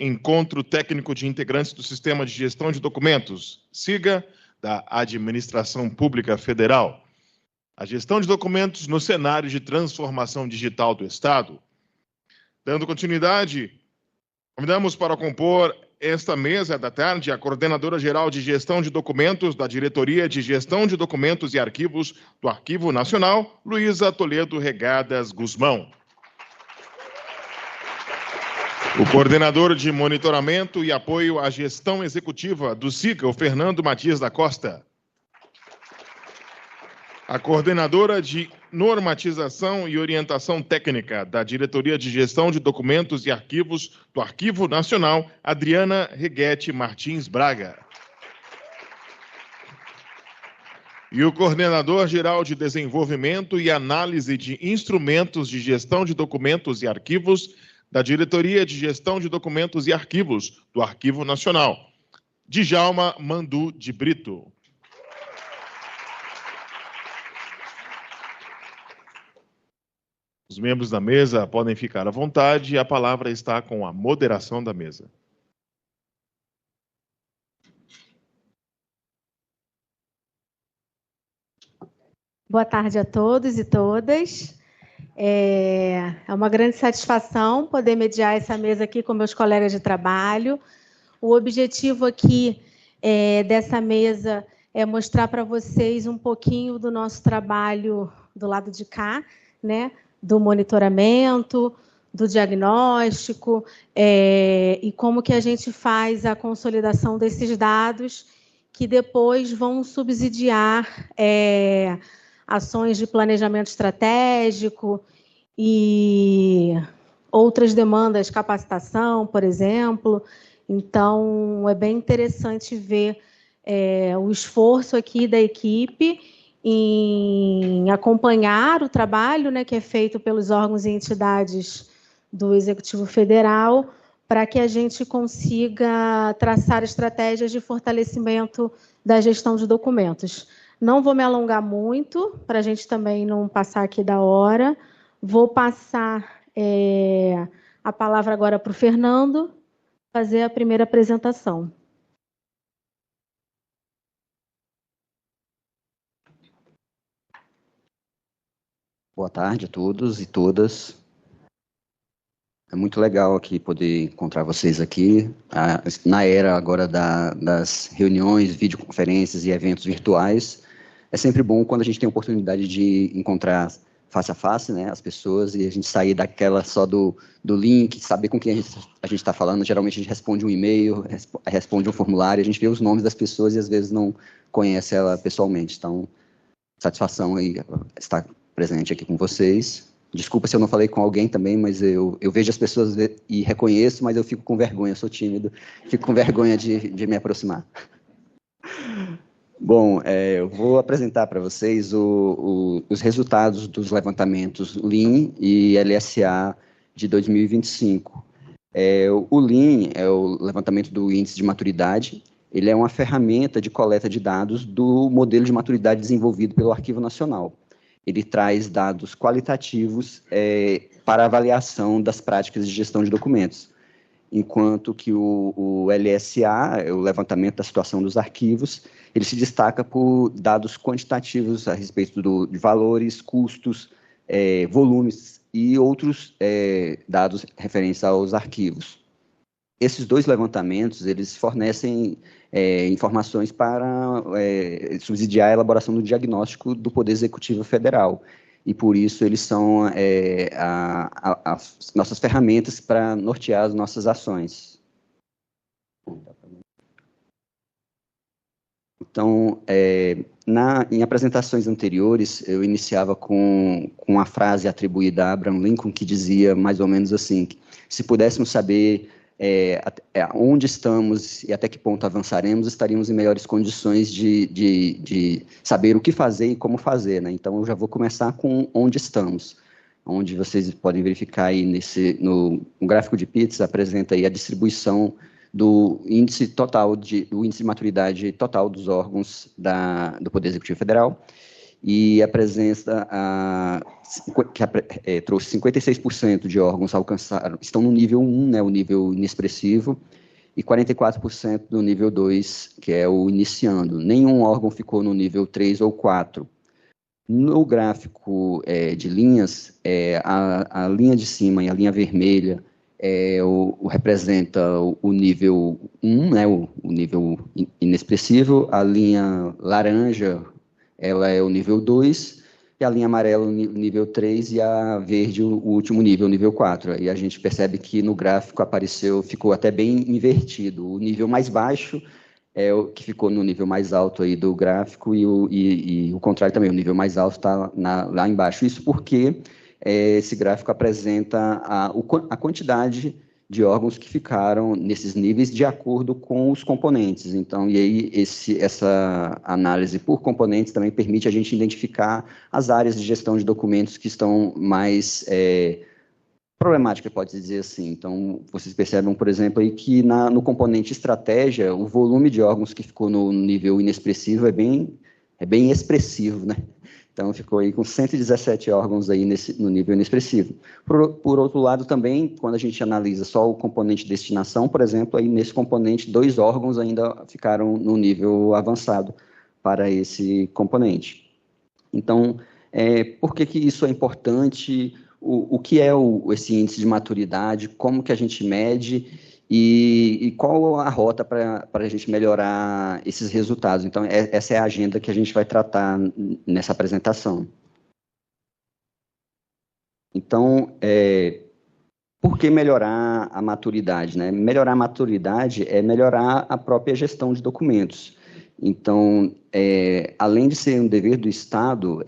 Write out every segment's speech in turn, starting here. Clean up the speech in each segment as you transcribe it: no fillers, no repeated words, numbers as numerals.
Encontro Técnico de Integrantes do Sistema de Gestão de Documentos, SIGA, da Administração Pública Federal. A gestão de documentos no cenário de transformação digital do Estado. Dando continuidade, convidamos para compor esta mesa da tarde a Coordenadora-Geral de Gestão de Documentos da Diretoria de Gestão de Documentos e Arquivos do Arquivo Nacional, Luísa Toledo Regadas Guzmão. O Coordenador de Monitoramento e Apoio à Gestão Executiva do SIGA, o Fernando Matias da Costa. A Coordenadora de Normatização e Orientação Técnica da Diretoria de Gestão de Documentos e Arquivos do Arquivo Nacional, Adriana Reguete Martins Braga. E o Coordenador-Geral de Desenvolvimento e Análise de Instrumentos de Gestão de Documentos e Arquivos da Diretoria de Gestão de Documentos e Arquivos do Arquivo Nacional, Djalma Mandu de Brito. Os membros da mesa podem ficar à vontade e a palavra está com a moderação da mesa. Boa tarde a todos e todas. É uma grande satisfação poder mediar essa mesa aqui com meus colegas de trabalho. O objetivo aqui dessa mesa é mostrar para vocês um pouquinho do nosso trabalho do lado de cá, né? Do monitoramento, do diagnóstico, e como que a gente faz a consolidação desses dados que depois vão subsidiar ações de planejamento estratégico e outras demandas, capacitação, por exemplo. Então, é bem interessante ver o esforço aqui da equipe em acompanhar o trabalho, né, que é feito pelos órgãos e entidades do Executivo Federal, para que a gente consiga traçar estratégias de fortalecimento da gestão de documentos. Não vou me alongar muito, para a gente também não passar aqui da hora. Vou passar a palavra agora para o Fernando, fazer a primeira apresentação. Boa tarde a todos e todas. É muito legal aqui poder encontrar vocês aqui, na era agora das reuniões, videoconferências e eventos virtuais. É sempre bom quando a gente tem a oportunidade de encontrar face a face, né, as pessoas, e a gente sair daquela só do link, saber com quem a gente está falando. Geralmente a gente responde um e-mail, responde um formulário, a gente vê os nomes das pessoas e às vezes não conhece ela pessoalmente. Então, satisfação aí estar presente aqui com vocês. Desculpa se eu não falei com alguém também, mas eu vejo as pessoas e reconheço, mas eu fico com vergonha, eu sou tímido, fico com vergonha de me aproximar. Bom, eu vou apresentar para vocês os resultados dos levantamentos Lean e LSA de 2025. O Lean é o levantamento do Índice de Maturidade. Ele é uma ferramenta de coleta de dados do modelo de maturidade desenvolvido pelo Arquivo Nacional. Ele traz dados qualitativos para avaliação das práticas de gestão de documentos, enquanto que o LSA, o levantamento da situação dos arquivos, ele se destaca por dados quantitativos a respeito de valores, custos, volumes e outros dados referentes aos arquivos. Esses dois levantamentos, eles fornecem informações para subsidiar a elaboração do diagnóstico do Poder Executivo Federal. E, por isso, eles são as nossas ferramentas para nortear as nossas ações. Então, em apresentações anteriores, eu iniciava com uma frase atribuída a Abraham Lincoln, que dizia mais ou menos assim: se pudéssemos saber onde estamos e até que ponto avançaremos, estaríamos em melhores condições de saber o que fazer e como fazer, né? Então, eu já vou começar com onde estamos, onde vocês podem verificar aí no gráfico de Pitts, apresenta aí a distribuição do índice total do índice de maturidade total dos órgãos do Poder Executivo Federal. e trouxe 56% de órgãos estão no nível 1, né, o nível inexpressivo, e 44% no nível 2, que é o iniciando. Nenhum órgão ficou no nível 3 ou 4. No gráfico de linhas, a linha de cima e a linha vermelha representa o nível 1, né, o nível inexpressivo, a linha laranja ela é o nível 2, e a linha amarela o nível 3, e a verde o último nível, o nível 4. E a gente percebe que no gráfico ficou até bem invertido. O nível mais baixo é o que ficou no nível mais alto aí do gráfico, e o contrário também, o nível mais alto está lá embaixo. Isso porque esse gráfico apresenta a quantidade de órgãos que ficaram nesses níveis de acordo com os componentes. Então, e aí essa análise por componentes também permite a gente identificar as áreas de gestão de documentos que estão mais problemática, pode dizer assim. Então, vocês percebem, por exemplo, aí que no componente estratégia, o volume de órgãos que ficou no nível inexpressivo é bem expressivo, né? Então, ficou aí com 117 órgãos aí no nível inexpressivo. Por outro lado, também, quando a gente analisa só o componente destinação, por exemplo, aí nesse componente, 2 órgãos ainda ficaram no nível avançado para esse componente. Então, por que isso é importante? O que é esse índice de maturidade? Como que a gente mede? E qual a rota para a gente melhorar esses resultados? Então, essa é a agenda que a gente vai tratar nessa apresentação. Então, por que melhorar a maturidade, né? Melhorar a maturidade é melhorar a própria gestão de documentos. Então, além de ser um dever do Estado,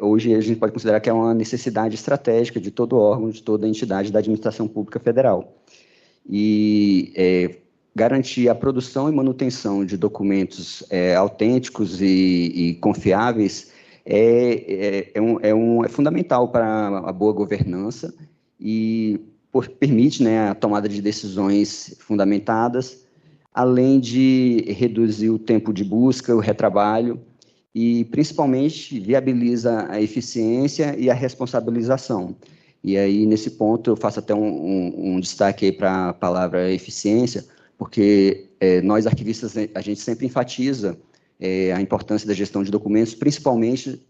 hoje a gente pode considerar que é uma necessidade estratégica de todo órgão, de toda entidade da administração pública federal. E garantir a produção e manutenção de documentos autênticos e confiáveis é fundamental para a boa governança e permite, né, a tomada de decisões fundamentadas, além de reduzir o tempo de busca, o retrabalho, e principalmente viabiliza a eficiência e a responsabilização. E aí, nesse ponto, eu faço até um destaque aí para a palavra eficiência, porque nós, arquivistas, a gente sempre enfatiza a importância da gestão de documentos, principalmente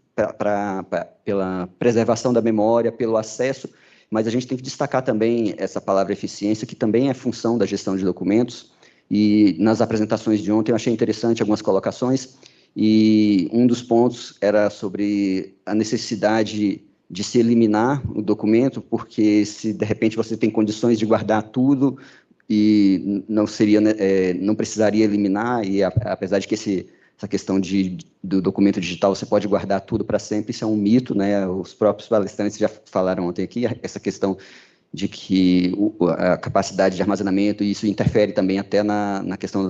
pela preservação da memória, pelo acesso, mas a gente tem que destacar também essa palavra eficiência, que também é função da gestão de documentos. E nas apresentações de ontem eu achei interessante algumas colocações, e um dos pontos era sobre a necessidade de se eliminar o documento, porque se de repente você tem condições de guardar tudo, e não precisaria eliminar, e apesar de que essa questão do documento digital, você pode guardar tudo para sempre, isso é um mito, né? Os próprios palestrantes já falaram ontem aqui, essa questão de que a capacidade de armazenamento, isso interfere também até na questão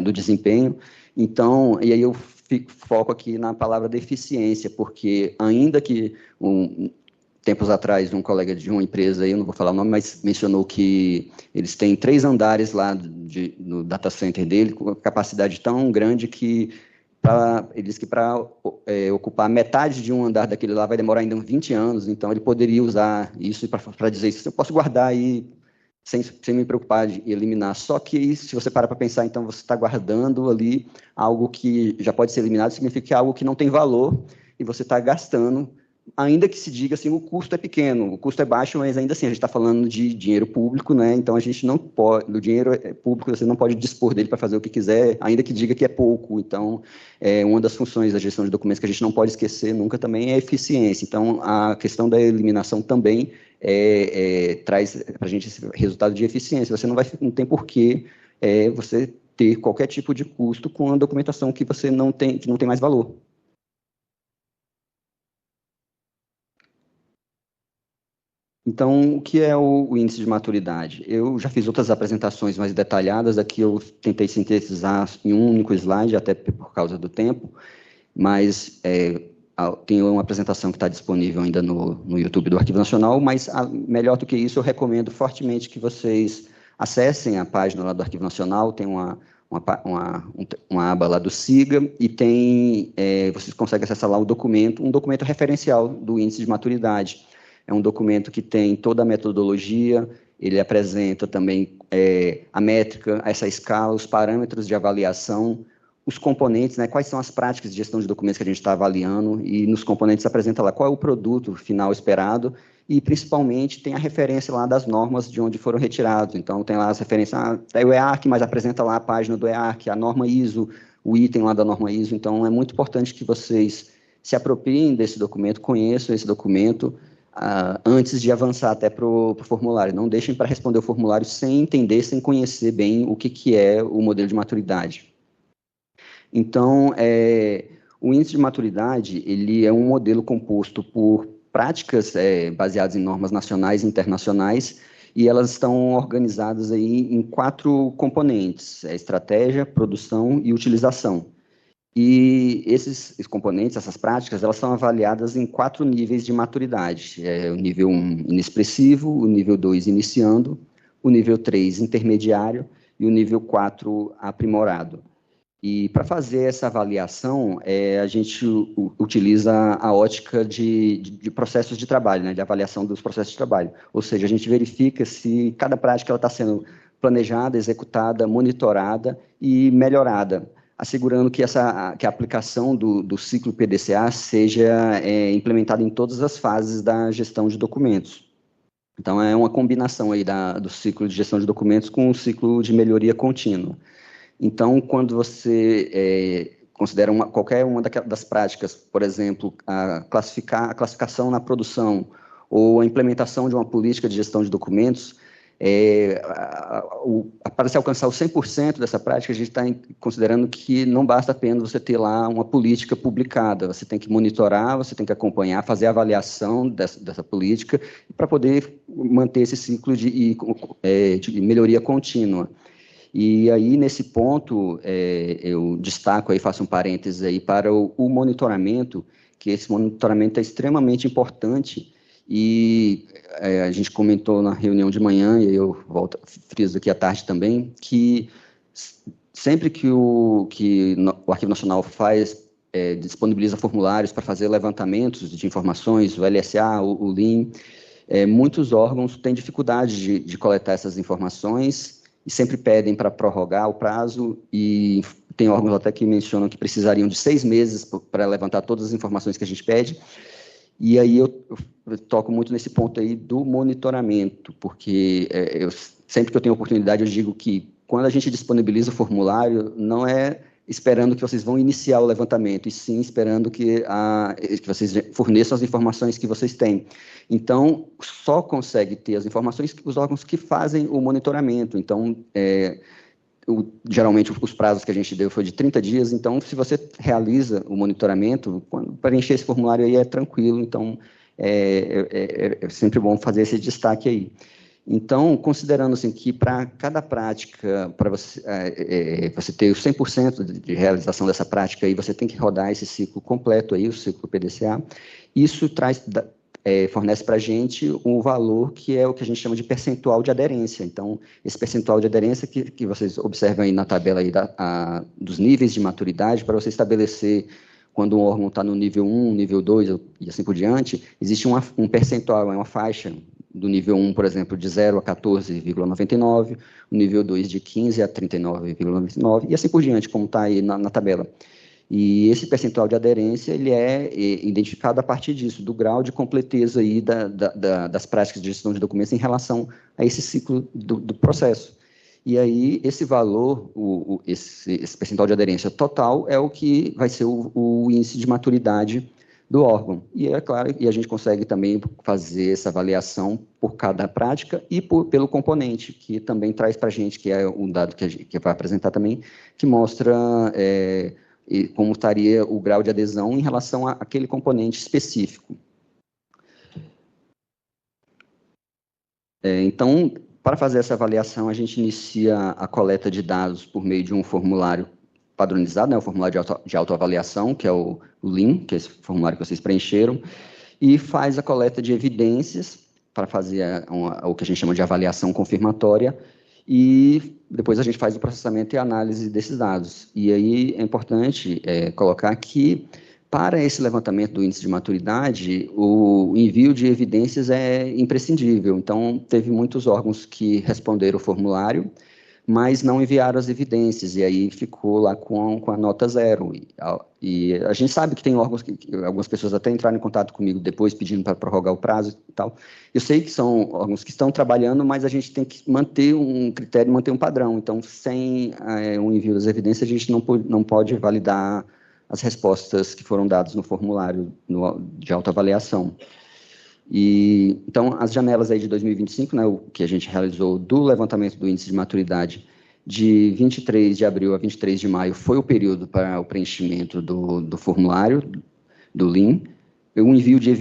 do desempenho. Então, e aí eu foco aqui na palavra da eficiência, porque ainda que, tempos atrás, um colega de uma empresa, eu não vou falar o nome, mas mencionou que eles têm 3 andares lá no data center dele, com uma capacidade tão grande que ele disse que para ocupar metade de um andar daquele lá vai demorar ainda uns 20 anos, então ele poderia usar isso para dizer isso. Eu posso guardar aí sem me preocupar de eliminar. Só que, se você parar para pensar, então você está guardando ali algo que já pode ser eliminado, significa que é algo que não tem valor e você está gastando, ainda que se diga assim, o custo é pequeno, o custo é baixo, mas ainda assim a gente está falando de dinheiro público, né? Então a gente não pode, o dinheiro público você não pode dispor dele para fazer o que quiser, ainda que diga que é pouco. Então, uma das funções da gestão de documentos que a gente não pode esquecer nunca também é a eficiência. Então, a questão da eliminação também traz para a gente esse resultado de eficiência. Você não tem por que você ter qualquer tipo de custo com a documentação que você não tem mais valor. Então, o que é o índice de maturidade? Eu já fiz outras apresentações mais detalhadas, aqui eu tentei sintetizar em um único slide, até por causa do tempo, mas tem uma apresentação que está disponível ainda no YouTube do Arquivo Nacional, mas melhor do que isso, eu recomendo fortemente que vocês acessem a página lá do Arquivo Nacional, tem uma uma aba lá do SIGA, e tem, vocês conseguem acessar lá um documento referencial do índice de maturidade. É um documento que tem toda a metodologia, ele apresenta também a métrica, essa escala, os parâmetros de avaliação, os componentes, né, quais são as práticas de gestão de documentos que a gente está avaliando, e nos componentes apresenta lá qual é o produto final esperado, e principalmente tem a referência lá das normas de onde foram retirados. Então tem lá as referências, o EARC, mas apresenta lá a página do EARC, a norma ISO, o item lá da norma ISO. Então é muito importante que vocês se apropriem desse documento, conheçam esse documento, antes de avançar até para o formulário. Não deixem para responder o formulário sem entender, sem conhecer bem o que é o modelo de maturidade. Então, o índice de maturidade, ele é um modelo composto por práticas baseadas em normas nacionais e internacionais, e elas estão organizadas aí em 4 componentes: estratégia, produção e utilização. E esses componentes, essas práticas, elas são avaliadas em 4 níveis de maturidade. O nível 1, inexpressivo, o nível 2, iniciando, o nível 3, intermediário, e o nível 4, aprimorado. E para fazer essa avaliação, a gente utiliza a ótica de processos de trabalho, né, de avaliação dos processos de trabalho. Ou seja, a gente verifica se cada prática está sendo planejada, executada, monitorada e melhorada, assegurando que a aplicação do ciclo PDCA seja implementada em todas as fases da gestão de documentos. Então, é uma combinação aí do ciclo de gestão de documentos com o ciclo de melhoria contínua. Então, quando você considera qualquer uma das práticas, por exemplo, a classificação na produção ou a implementação de uma política de gestão de documentos, para se alcançar o 100% dessa prática, a gente está considerando que não basta apenas você ter lá uma política publicada, você tem que monitorar, você tem que acompanhar, fazer a avaliação dessa política para poder manter esse ciclo de melhoria contínua. E aí, nesse ponto, eu destaco aí, faço um parênteses aí para o monitoramento, que esse monitoramento é extremamente importante, e a gente comentou na reunião de manhã, e eu friso aqui à tarde também, que sempre que o Arquivo Nacional disponibiliza formulários para fazer levantamentos de informações, o LSA, o LIN, muitos órgãos têm dificuldade de coletar essas informações, e sempre pedem para prorrogar o prazo, e tem órgãos até que mencionam que precisariam de 6 meses para levantar todas as informações que a gente pede. E aí eu toco muito nesse ponto aí do monitoramento, porque sempre que eu tenho oportunidade eu digo que quando a gente disponibiliza o formulário, não é esperando que vocês vão iniciar o levantamento, e sim esperando que vocês forneçam as informações que vocês têm. Então, só consegue ter as informações os órgãos que fazem o monitoramento. Então, geralmente, os prazos que a gente deu foi de 30 dias, então, se você realiza o monitoramento, quando preencher esse formulário aí é tranquilo, então, é sempre bom fazer esse destaque aí. Então, considerando assim, que para cada prática, para você ter o 100% de realização dessa prática, aí, você tem que rodar esse ciclo completo, aí, o ciclo PDCA, isso fornece para a gente um valor que é o que a gente chama de percentual de aderência. Então, esse percentual de aderência que vocês observam aí na tabela aí dos níveis de maturidade, para você estabelecer quando um órgão está no nível 1, nível 2 e assim por diante, existe um percentual, uma faixa do nível 1, por exemplo, de 0 a 14,99, o nível 2 de 15 a 39,99, e assim por diante, como está aí na tabela. E esse percentual de aderência, ele é identificado a partir disso, do grau de completeza aí das práticas de gestão de documentos em relação a esse ciclo do processo. E aí, esse valor, esse percentual de aderência total, é o que vai ser o índice de maturidade do órgão. E é claro, e a gente consegue também fazer essa avaliação por cada prática e pelo componente, que também traz para a gente, que é um dado que vai apresentar também, que mostra como estaria o grau de adesão em relação àquele componente específico. Então, para fazer essa avaliação, a gente inicia a coleta de dados por meio de um formulário padronizado, né, o formulário de autoavaliação, que é o LIN, que é esse formulário que vocês preencheram, e faz a coleta de evidências para fazer o que a gente chama de avaliação confirmatória, e depois a gente faz o processamento e análise desses dados. E aí é importante colocar que, para esse levantamento do índice de maturidade, o envio de evidências é imprescindível. Então, teve muitos órgãos que responderam o formulário, mas não enviaram as evidências, e aí ficou lá com a nota 0. E a gente sabe que tem órgãos, algumas pessoas até entraram em contato comigo depois, pedindo para prorrogar o prazo e tal. Eu sei que são órgãos que estão trabalhando, mas a gente tem que manter um critério, manter um padrão. Então, sem o envio das evidências, a gente não pode validar as respostas que foram dadas no formulário de autoavaliação. Então, as janelas aí de 2025, né, o que a gente realizou do levantamento do índice de maturidade de 23 de abril a 23 de maio foi o período para o preenchimento do formulário do LIN. O envio de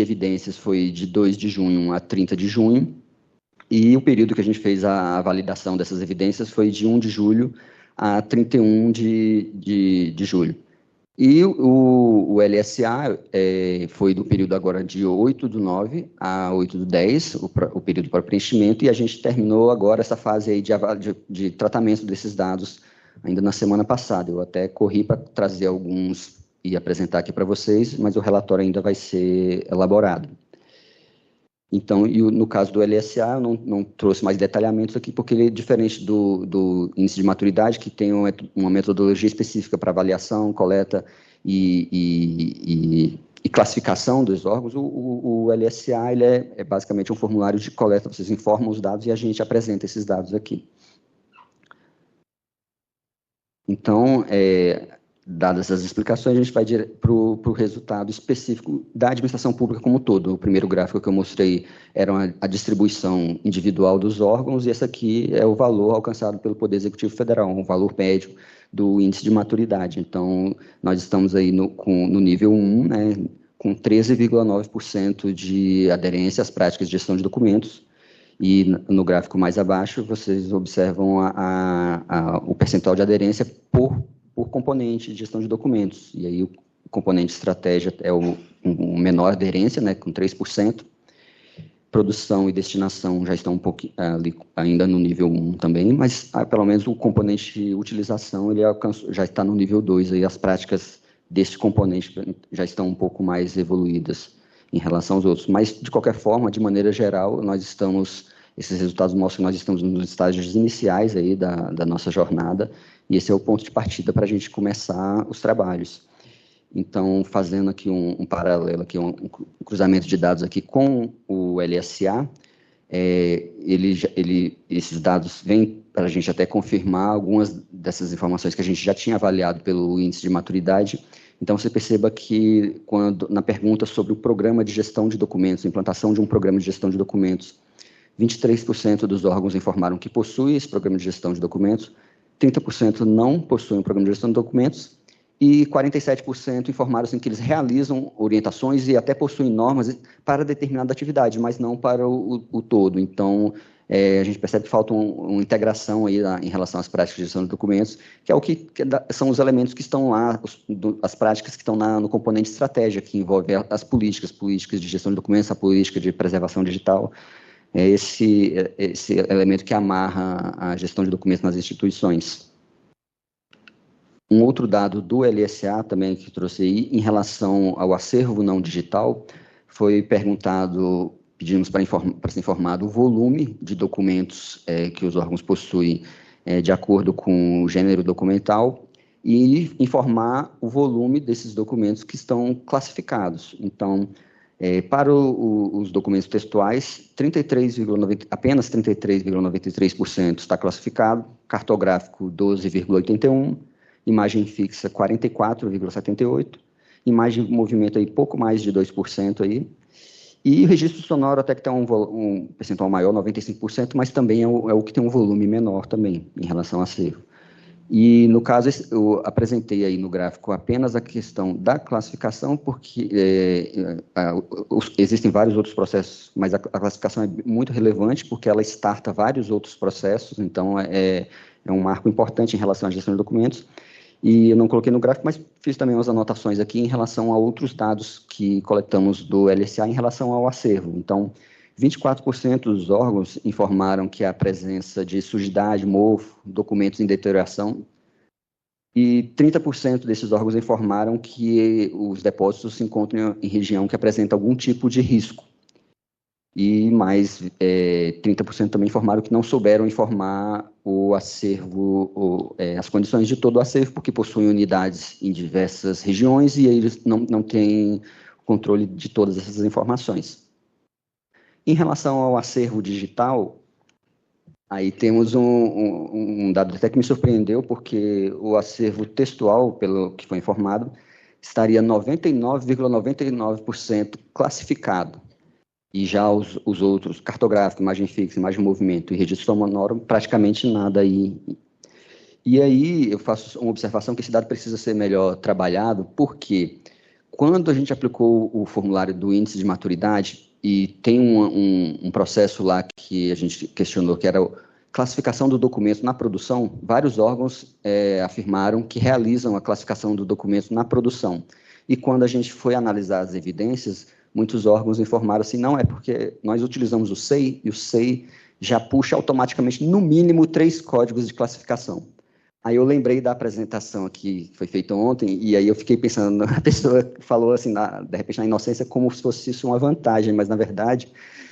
evidências foi de 2 de junho a 30 de junho, e o período que a gente fez a validação dessas evidências foi de 1 de julho a 31 de julho. E o LSA foi do período agora de 8/9 a 8/10, o período para preenchimento, e a gente terminou agora essa fase aí de tratamento desses dados ainda na semana passada. Eu até corri para trazer alguns e apresentar aqui para vocês, mas o relatório ainda vai ser elaborado. Então, no caso do LSA, eu não trouxe mais detalhamentos aqui, porque ele é diferente do índice de maturidade, que tem uma metodologia específica para avaliação, coleta e classificação dos órgãos. O LSA ele é basicamente um formulário de coleta, vocês informam os dados e a gente apresenta esses dados aqui. Então, dadas essas explicações, a gente vai para o resultado específico da administração pública como um todo. O primeiro gráfico que eu mostrei era a distribuição individual dos órgãos, e esse aqui é o valor alcançado pelo Poder Executivo Federal, um valor médio do índice de maturidade. Então, nós estamos aí no nível 1, né, com 13,9% de aderência às práticas de gestão de documentos, e no gráfico mais abaixo, vocês observam o percentual de aderência por componente de gestão de documentos. E aí o componente estratégia é o menor aderência, né, com 3%. Produção e destinação já estão um pouco ali, ainda no nível 1 também, mas pelo menos o componente utilização ele já está no nível 2, aí as práticas desse componente já estão um pouco mais evoluídas em relação aos outros. Mas, de qualquer forma, de maneira geral, esses resultados mostram que nós estamos nos estágios iniciais aí da nossa jornada, e esse é o ponto de partida para a gente começar os trabalhos. Então, fazendo aqui um paralelo, aqui, um cruzamento de dados aqui com o LSA, esses dados vêm para a gente até confirmar algumas dessas informações que a gente já tinha avaliado pelo índice de maturidade. Então, você perceba que, na pergunta sobre o programa de gestão de documentos, a implantação de um programa de gestão de documentos, 23% dos órgãos informaram que possuem esse programa de gestão de documentos, 30% não possuem um programa de gestão de documentos, e 47% informaram assim, que eles realizam orientações e até possuem normas para determinada atividade, mas não para o todo. Então, a gente percebe que falta uma integração aí em relação às práticas de gestão de documentos, que é o que são os elementos que estão lá, as práticas que estão no componente estratégia, que envolve as políticas de gestão de documentos, a política de preservação digital, esse elemento que amarra a gestão de documentos nas instituições. Um outro dado do LSA também que trouxe aí, em relação ao acervo não digital, foi pedimos para ser informado o volume de documentos que os órgãos possuem de acordo com o gênero documental e informar o volume desses documentos que estão classificados. Então, para os documentos textuais, apenas 33,93% está classificado, cartográfico 12,81%, imagem fixa 44,78%, imagem de movimento aí pouco mais de 2% aí, e o registro sonoro até que tem um percentual maior, 95%, mas também é o que tem um volume menor também em relação a acervo. E, no caso, eu apresentei aí no gráfico apenas a questão da classificação, porque existem vários outros processos, mas a classificação é muito relevante, porque ela starta vários outros processos, então é um marco importante em relação à gestão de documentos. E eu não coloquei no gráfico, mas fiz também umas anotações aqui em relação a outros dados que coletamos do LSA em relação ao acervo. Então, 24% dos órgãos informaram que há presença de sujidade, mofo, documentos em deterioração, e 30% desses órgãos informaram que os depósitos se encontram em região que apresenta algum tipo de risco. E mais 30% também informaram que não souberam informar o acervo, as condições de todo o acervo, porque possuem unidades em diversas regiões e aí eles não têm controle de todas essas informações. Em relação ao acervo digital, aí temos um dado até que me surpreendeu, porque o acervo textual, pelo que foi informado, estaria 99,99% classificado. E já os outros, cartográfico, imagem fixa, imagem de movimento e registro sonoro, praticamente nada aí. E aí eu faço uma observação que esse dado precisa ser melhor trabalhado, porque quando a gente aplicou o formulário do índice de maturidade, e tem um processo lá que a gente questionou, que era a classificação do documento na produção, vários órgãos afirmaram que realizam a classificação do documento na produção. E quando a gente foi analisar as evidências, muitos órgãos informaram assim, não, é porque nós utilizamos o SEI, e o SEI já puxa automaticamente, no mínimo, 3 códigos de classificação. Aí eu lembrei da apresentação aqui, que foi feita ontem, e aí eu fiquei pensando, a pessoa falou assim, de repente na inocência, como se fosse isso uma vantagem, mas na verdade,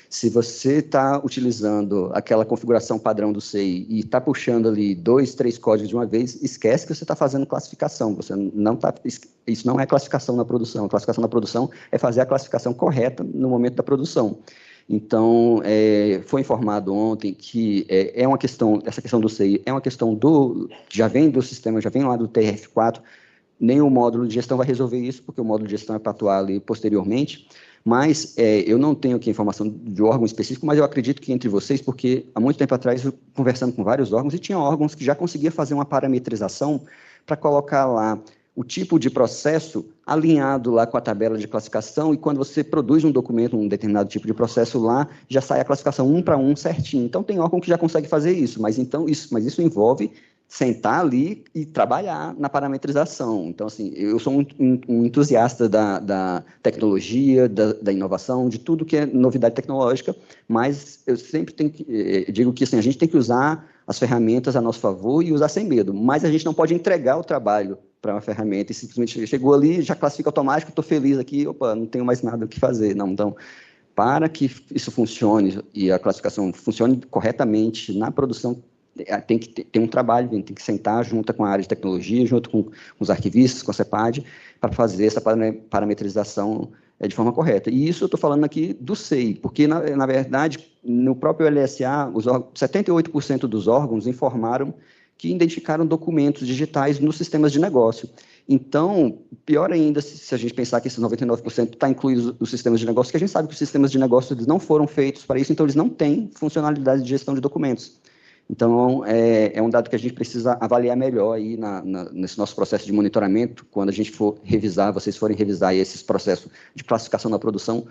se você está utilizando aquela configuração padrão do SEI e está puxando ali 2, 3 códigos de uma vez, esquece que você está fazendo classificação, isso não é classificação na produção, a classificação na produção é fazer a classificação correta no momento da produção. Então, foi informado ontem que essa questão do SEI é uma questão que já vem do sistema, já vem lá do TRF4, nem o módulo de gestão vai resolver isso, porque o módulo de gestão é para atuar ali posteriormente, mas eu não tenho aqui informação de órgão específico, mas eu acredito que entre vocês, porque há muito tempo atrás, eu conversando com vários órgãos, e tinha órgãos que já conseguiam fazer uma parametrização para colocar lá o tipo de processo alinhado lá com a tabela de classificação, e quando você produz um documento, um determinado tipo de processo lá, já sai a classificação 1 para 1 certinho. Então, tem órgão que já consegue fazer isso, mas isso envolve sentar ali e trabalhar na parametrização. Então, assim, eu sou um entusiasta da tecnologia, da inovação, de tudo que é novidade tecnológica, mas eu sempre digo que assim, a gente tem que usar as ferramentas a nosso favor e usar sem medo, mas a gente não pode entregar o trabalho para uma ferramenta e simplesmente chegou ali, já classifica automático, estou feliz aqui, opa, não tenho mais nada o que fazer. Não, então, para que isso funcione e a classificação funcione corretamente na produção, tem que ter um trabalho, tem que sentar junto com a área de tecnologia, junto com os arquivistas, com a CEPAD, para fazer essa parametrização de forma correta. E isso eu estou falando aqui do SEI, porque, na verdade, no próprio LSA, 78% dos órgãos informaram que identificaram documentos digitais nos sistemas de negócio. Então, pior ainda, se a gente pensar que esses 99% está incluído nos sistemas de negócio, que a gente sabe que os sistemas de negócio eles não foram feitos para isso, então eles não têm funcionalidade de gestão de documentos. Então, é um dado que a gente precisa avaliar melhor aí nesse nosso processo de monitoramento, quando a gente for revisar, vocês forem revisar esses processos de classificação na produção,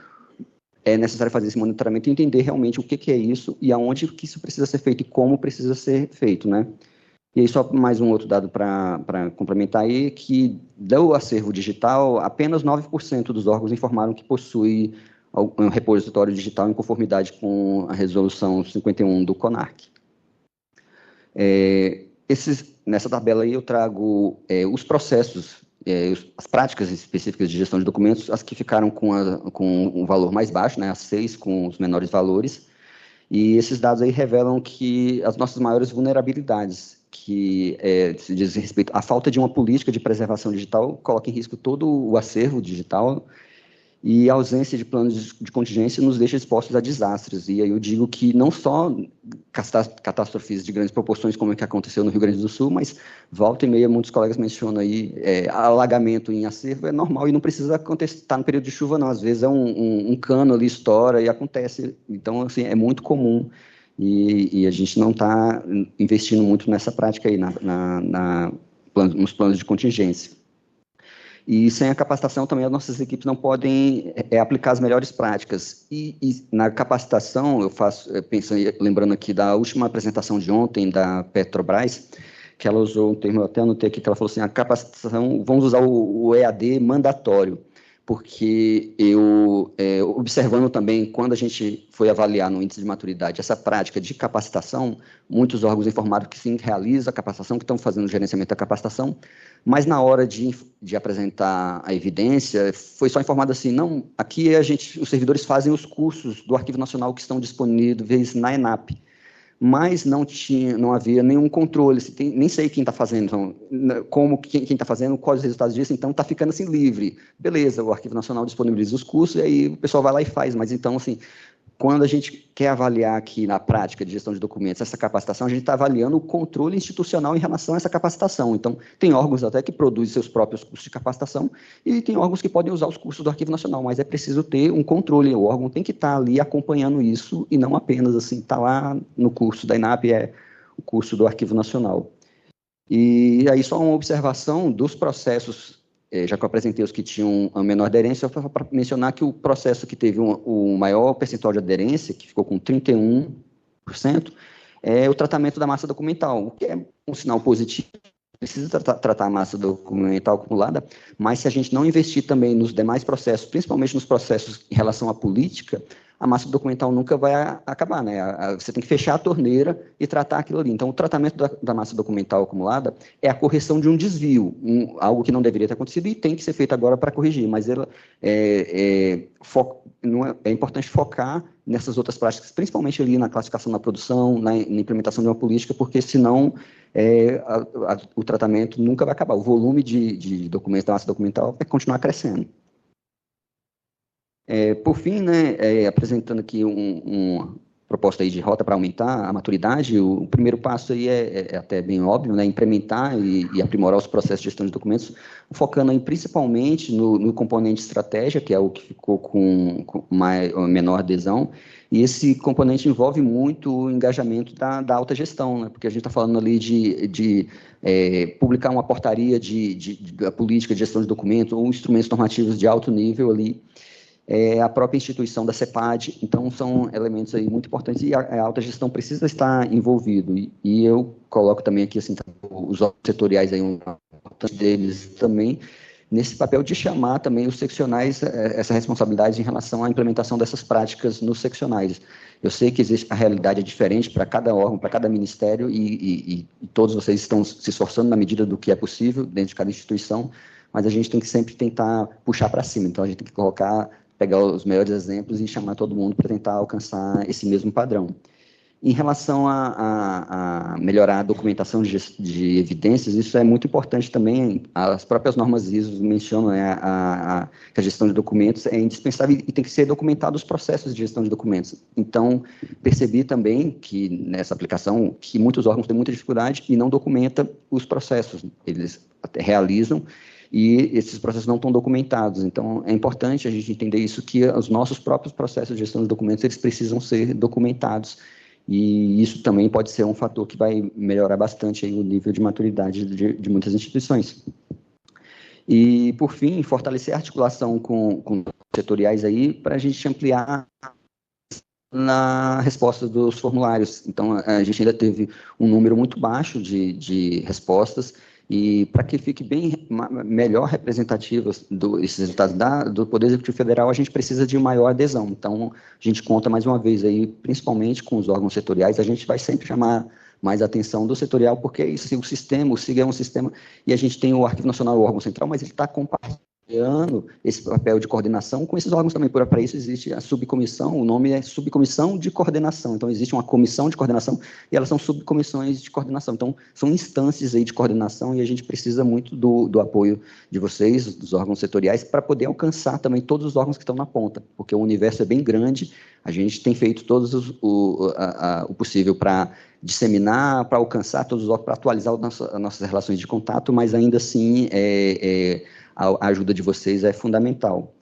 é necessário fazer esse monitoramento e entender realmente o que é isso e aonde que isso precisa ser feito e como precisa ser feito, né? E aí, só mais um outro dado para complementar aí, que do acervo digital, apenas 9% dos órgãos informaram que possui um repositório digital em conformidade com a resolução 51 do CONARC. Nessa tabela aí eu trago os processos, as práticas específicas de gestão de documentos, as que ficaram com um valor mais baixo, né, as 6 com os menores valores, e esses dados aí revelam que as nossas maiores vulnerabilidades, que se diz respeito à falta de uma política de preservação digital, coloca em risco todo o acervo digital, e a ausência de planos de contingência nos deixa expostos a desastres. E aí eu digo que não só catástrofes de grandes proporções, como é que aconteceu no Rio Grande do Sul, mas volta e meia, muitos colegas mencionam aí, alagamento em acervo é normal e não precisa estar no período de chuva, não. Às vezes é um cano ali estoura e acontece. Então, assim, é muito comum e a gente não está investindo muito nessa prática aí, nos planos de contingência. E sem a capacitação também as nossas equipes não podem aplicar as melhores práticas. E na capacitação, lembrando aqui da última apresentação de ontem da Petrobras, que ela usou um termo, eu até anotei aqui, que ela falou assim, a capacitação, vamos usar o EAD mandatório, porque observando também, quando a gente foi avaliar no índice de maturidade essa prática de capacitação, muitos órgãos informaram que sim, realiza a capacitação, que estão fazendo o gerenciamento da capacitação, mas na hora de apresentar a evidência, foi só informado assim, não, aqui os servidores fazem os cursos do Arquivo Nacional que estão disponíveis na ENAP, mas não havia nenhum controle, nem sei quem está fazendo, então, quem está fazendo, quais os resultados disso, então está ficando assim livre. Beleza, o Arquivo Nacional disponibiliza os cursos, e aí o pessoal vai lá e faz, mas então, assim, quando a gente quer avaliar aqui na prática de gestão de documentos essa capacitação, a gente está avaliando o controle institucional em relação a essa capacitação. Então, tem órgãos até que produzem seus próprios cursos de capacitação e tem órgãos que podem usar os cursos do Arquivo Nacional, mas é preciso ter um controle. O órgão tem que estar ali acompanhando isso e não apenas assim, estar lá no curso da ENAP, o curso do Arquivo Nacional. E aí só uma observação dos processos, já que eu apresentei os que tinham a menor aderência, só para mencionar que o processo que teve o maior percentual de aderência, que ficou com 31%, é o tratamento da massa documental, o que é um sinal positivo. Precisa tratar a massa documental acumulada, mas se a gente não investir também nos demais processos, principalmente nos processos em relação à política, a massa documental nunca vai acabar, né? Você tem que fechar a torneira e tratar aquilo ali. Então, o tratamento da massa documental acumulada é a correção de um desvio, algo que não deveria ter acontecido e tem que ser feito agora para corrigir, mas é importante focar nessas outras práticas, principalmente ali na classificação da produção, na implementação de uma política, porque senão o tratamento nunca vai acabar. O volume de documentos da massa documental vai continuar crescendo. Por fim, né, apresentando aqui uma proposta aí de rota para aumentar a maturidade, o primeiro passo aí é até bem óbvio, né, implementar e aprimorar os processos de gestão de documentos, focando aí principalmente no componente estratégia, que é o que ficou com menor adesão, e esse componente envolve muito o engajamento da alta gestão, né, porque a gente está falando ali de publicar uma portaria da política de gestão de documentos ou instrumentos normativos de alto nível ali, a própria instituição da CEPAD, então são elementos aí muito importantes e a alta gestão precisa estar envolvido, e eu coloco também aqui assim, os órgãos setoriais aí, um importante deles também, nesse papel de chamar também os seccionais essa responsabilidade em relação à implementação dessas práticas nos seccionais. Eu sei que a realidade é diferente para cada órgão, para cada ministério, e todos vocês estão se esforçando na medida do que é possível dentro de cada instituição, mas a gente tem que sempre tentar puxar para cima, então a gente tem que pegar os melhores exemplos e chamar todo mundo para tentar alcançar esse mesmo padrão. Em relação a melhorar a documentação de evidências, isso é muito importante também. As próprias normas ISO mencionam que a gestão de documentos é indispensável e tem que ser documentado os processos de gestão de documentos. Então, percebi também que nessa aplicação, que muitos órgãos têm muita dificuldade e não documentam os processos. Eles até realizam, e esses processos não estão documentados. Então, é importante a gente entender isso, que os nossos próprios processos de gestão de documentos, eles precisam ser documentados, e isso também pode ser um fator que vai melhorar bastante aí o nível de maturidade de muitas instituições. E, por fim, fortalecer a articulação com setoriais aí, para a gente ampliar na resposta dos formulários. Então, a gente ainda teve um número muito baixo de respostas, e para que fique bem melhor representativos esses resultados do Poder Executivo Federal, a gente precisa de maior adesão. Então, a gente conta mais uma vez aí, principalmente com os órgãos setoriais, a gente vai sempre chamar mais atenção do setorial, porque o SIG é um sistema, e a gente tem o Arquivo Nacional, o órgão central, mas ele está compartilhando esse papel de coordenação com esses órgãos também. Para isso existe a subcomissão, o nome é Subcomissão de Coordenação. Então, existe uma comissão de coordenação e elas são subcomissões de coordenação. Então, são instâncias aí de coordenação e a gente precisa muito do apoio de vocês, dos órgãos setoriais, para poder alcançar também todos os órgãos que estão na ponta, porque o universo é bem grande, a gente tem feito o possível para disseminar, para alcançar todos os órgãos, para atualizar as nossas relações de contato, mas ainda assim a ajuda de vocês é fundamental.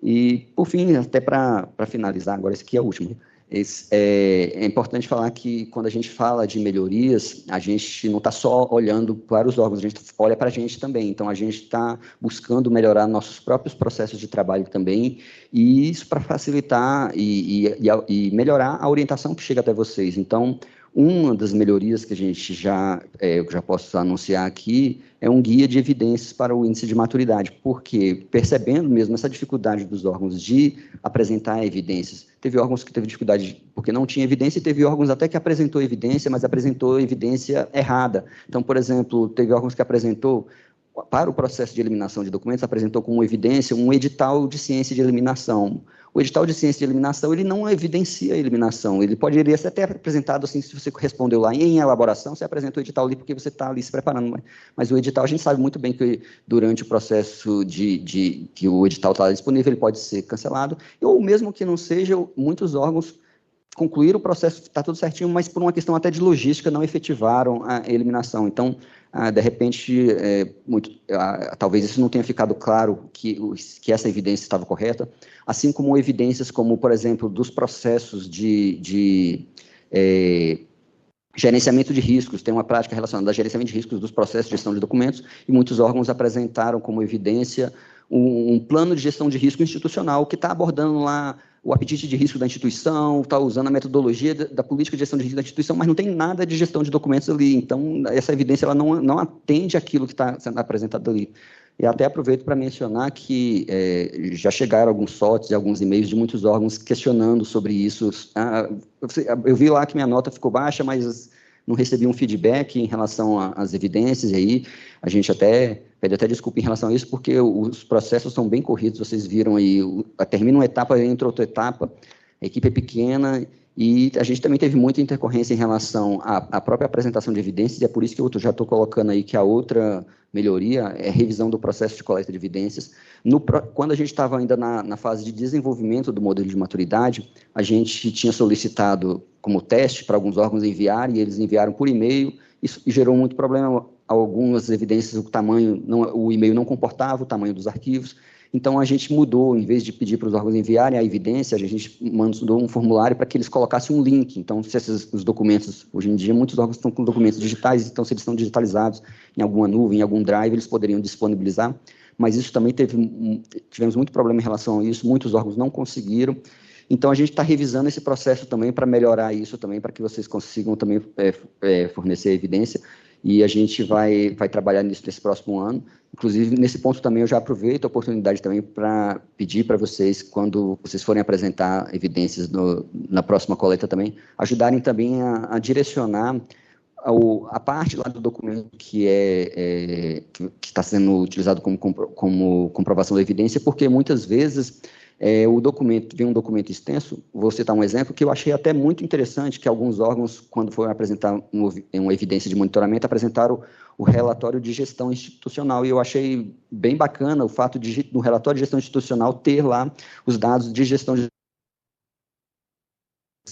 E, por fim, até para finalizar, agora esse aqui é o último, é importante falar que, quando a gente fala de melhorias, a gente não está só olhando para os órgãos, a gente olha para a gente também. Então, a gente está buscando melhorar nossos próprios processos de trabalho também, e isso para facilitar e melhorar a orientação que chega até vocês. Então, Uma das melhorias que a gente eu já posso anunciar aqui é um guia de evidências para o índice de maturidade, porque, percebendo mesmo essa dificuldade dos órgãos de apresentar evidências, teve órgãos que teve dificuldade porque não tinha evidência, e teve órgãos até que apresentou evidência, mas apresentou evidência errada. Então, por exemplo, teve órgãos que apresentou, para o processo de eliminação de documentos, apresentou como evidência um edital de ciência de eliminação. O edital de ciência de eliminação, ele não evidencia a eliminação, ele poderia ser até apresentado assim, se você respondeu lá em elaboração, você apresentou o edital ali porque você está ali se preparando, mas o edital, a gente sabe muito bem que durante o processo que o edital está disponível, ele pode ser cancelado, ou mesmo que não seja, muitos órgãos concluíram o processo, está tudo certinho, mas por uma questão até de logística, não efetivaram a eliminação. Então, de repente, talvez isso não tenha ficado claro que essa evidência estava correta, assim como evidências como, por exemplo, dos processos de gerenciamento de riscos. Tem uma prática relacionada a gerenciamento de riscos dos processos de gestão de documentos, e muitos órgãos apresentaram como evidência um plano de gestão de risco institucional que está abordando lá o apetite de risco da instituição, está usando a metodologia da política de gestão de risco da instituição, mas não tem nada de gestão de documentos ali. Então, essa evidência ela não atende àquilo que está sendo apresentado ali. E até aproveito para mencionar que já chegaram alguns SOTs e alguns e-mails de muitos órgãos questionando sobre isso. Eu vi lá que minha nota ficou baixa, mas não recebi um feedback em relação às evidências, e aí a gente pede até desculpa em relação a isso, porque os processos são bem corridos, vocês viram aí, termina uma etapa, entra outra etapa, a equipe é pequena, e a gente também teve muita intercorrência em relação à própria apresentação de evidências, e é por isso que eu já estou colocando aí que a outra melhoria é a revisão do processo de coleta de evidências. Quando a gente estava ainda na fase de desenvolvimento do modelo de maturidade, a gente tinha solicitado como teste para alguns órgãos enviarem, e eles enviaram por e-mail, isso gerou muito problema. Algumas evidências, o e-mail não comportava o tamanho dos arquivos, então a gente mudou, em vez de pedir para os órgãos enviarem a evidência, a gente mandou um formulário para que eles colocassem um link. Então, se os documentos, hoje em dia, muitos órgãos estão com documentos digitais, então se eles estão digitalizados em alguma nuvem, em algum drive, eles poderiam disponibilizar, mas isso também tivemos muito problema em relação a isso, muitos órgãos não conseguiram. Então, a gente está revisando esse processo também para melhorar isso também, para que vocês consigam também fornecer evidência, e a gente vai trabalhar nisso nesse próximo ano. Inclusive, nesse ponto também, eu já aproveito a oportunidade também para pedir para vocês, quando vocês forem apresentar evidências na próxima coleta também, ajudarem também a direcionar a parte lá do documento que está sendo utilizado como comprovação da evidência, porque muitas vezes vem um documento extenso. Vou citar um exemplo que eu achei até muito interessante, que alguns órgãos, quando foram apresentar uma evidência de monitoramento, apresentaram o relatório de gestão institucional, e eu achei bem bacana o fato do relatório de gestão institucional ter lá os dados de gestão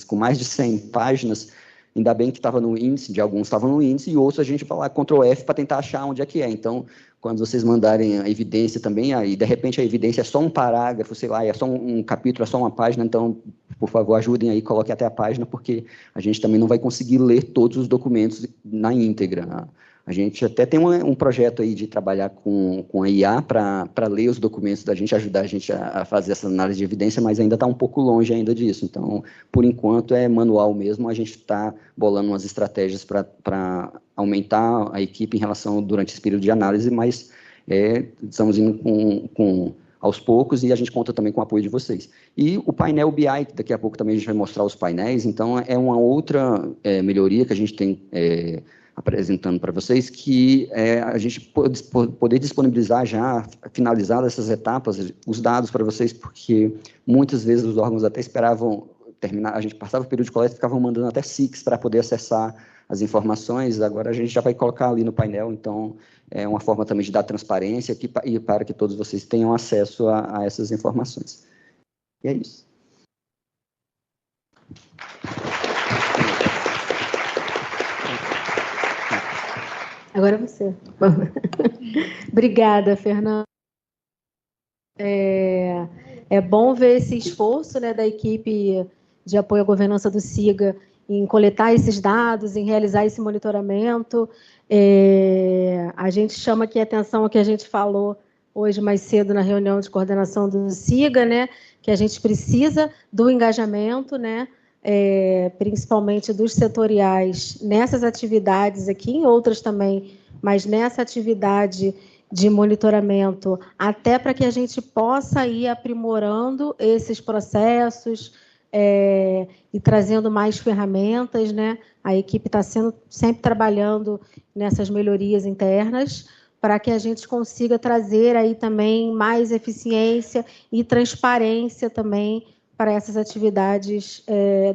com mais de 100 páginas. Ainda bem que estava no índice, de alguns estavam no índice, e outros a gente vai lá, Ctrl F, para tentar achar onde é que é. Então, quando vocês mandarem a evidência também, aí de repente a evidência é só um parágrafo, sei lá, é só um capítulo, é só uma página, então, por favor, ajudem aí, coloquem até a página, porque a gente também não vai conseguir ler todos os documentos na íntegra. A gente até tem um projeto aí de trabalhar com a IA para ler os documentos da gente, ajudar a gente a fazer essa análise de evidência, mas ainda está um pouco longe ainda disso. Então, por enquanto, é manual mesmo. A gente está bolando umas estratégias para aumentar a equipe em relação durante esse período de análise, mas estamos indo aos poucos, e a gente conta também com o apoio de vocês. E o painel BI, daqui a pouco também a gente vai mostrar os painéis, então é uma outra melhoria que a gente tem apresentando para vocês, que a gente poder disponibilizar já, finalizadas essas etapas, os dados para vocês, porque muitas vezes os órgãos até esperavam terminar, a gente passava o período de coleta e ficavam mandando até SIX para poder acessar as informações. Agora a gente já vai colocar ali no painel, então é uma forma também de dar transparência e para que todos vocês tenham acesso a essas informações. E é isso. Agora é você. Obrigada, Fernanda. É bom ver esse esforço, né, da equipe de apoio à governança do SIGA em coletar esses dados, em realizar esse monitoramento. A gente chama aqui a atenção ao que a gente falou hoje mais cedo na reunião de coordenação do SIGA, né, que a gente precisa do engajamento, né, principalmente dos setoriais, nessas atividades aqui, em outras também, mas nessa atividade de monitoramento, até para que a gente possa ir aprimorando esses processos e trazendo mais ferramentas, né? A equipe está sempre trabalhando nessas melhorias internas para que a gente consiga trazer aí também mais eficiência e transparência também para essas atividades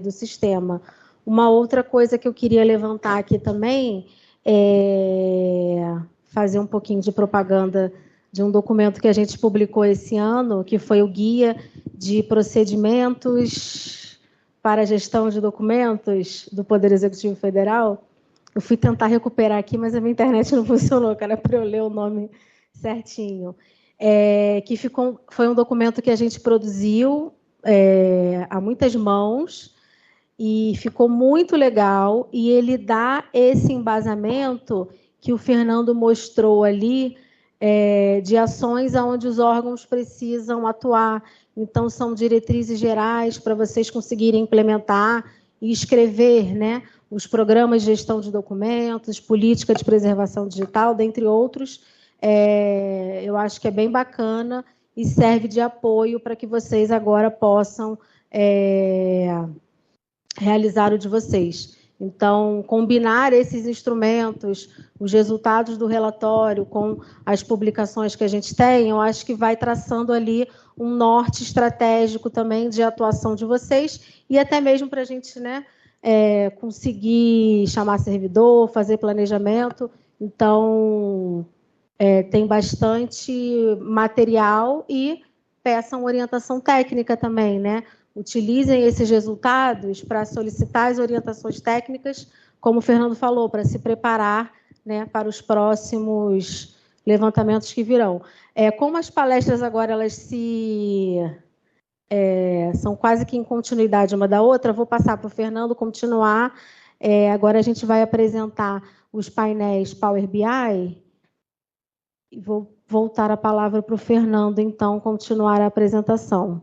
do sistema. Uma outra coisa que eu queria levantar aqui também é fazer um pouquinho de propaganda de um documento que a gente publicou esse ano, que foi o Guia de Procedimentos para a Gestão de Documentos do Poder Executivo Federal. Eu fui tentar recuperar aqui, mas a minha internet não funcionou, que era para eu ler o nome certinho. Foi um documento que a gente produziu a muitas mãos e ficou muito legal, e ele dá esse embasamento que o Fernando mostrou ali, de ações onde os órgãos precisam atuar. Então, são diretrizes gerais para vocês conseguirem implementar e escrever, né, os programas de gestão de documentos, política de preservação digital, dentre outros. Eu acho que é bem bacana e serve de apoio para que vocês agora possam realizar o de vocês. Então, combinar esses instrumentos, os resultados do relatório com as publicações que a gente tem, eu acho que vai traçando ali um norte estratégico também de atuação de vocês e até mesmo para a gente, né, conseguir chamar servidor, fazer planejamento. Então, tem bastante material e peçam orientação técnica também, né? Utilizem esses resultados para solicitar as orientações técnicas, como o Fernando falou, para se preparar, né, para os próximos levantamentos que virão. Como as palestras agora elas são quase que em continuidade uma da outra, vou passar para o Fernando continuar. Agora a gente vai apresentar os painéis Power BI e vou voltar a palavra para o Fernando, então, continuar a apresentação.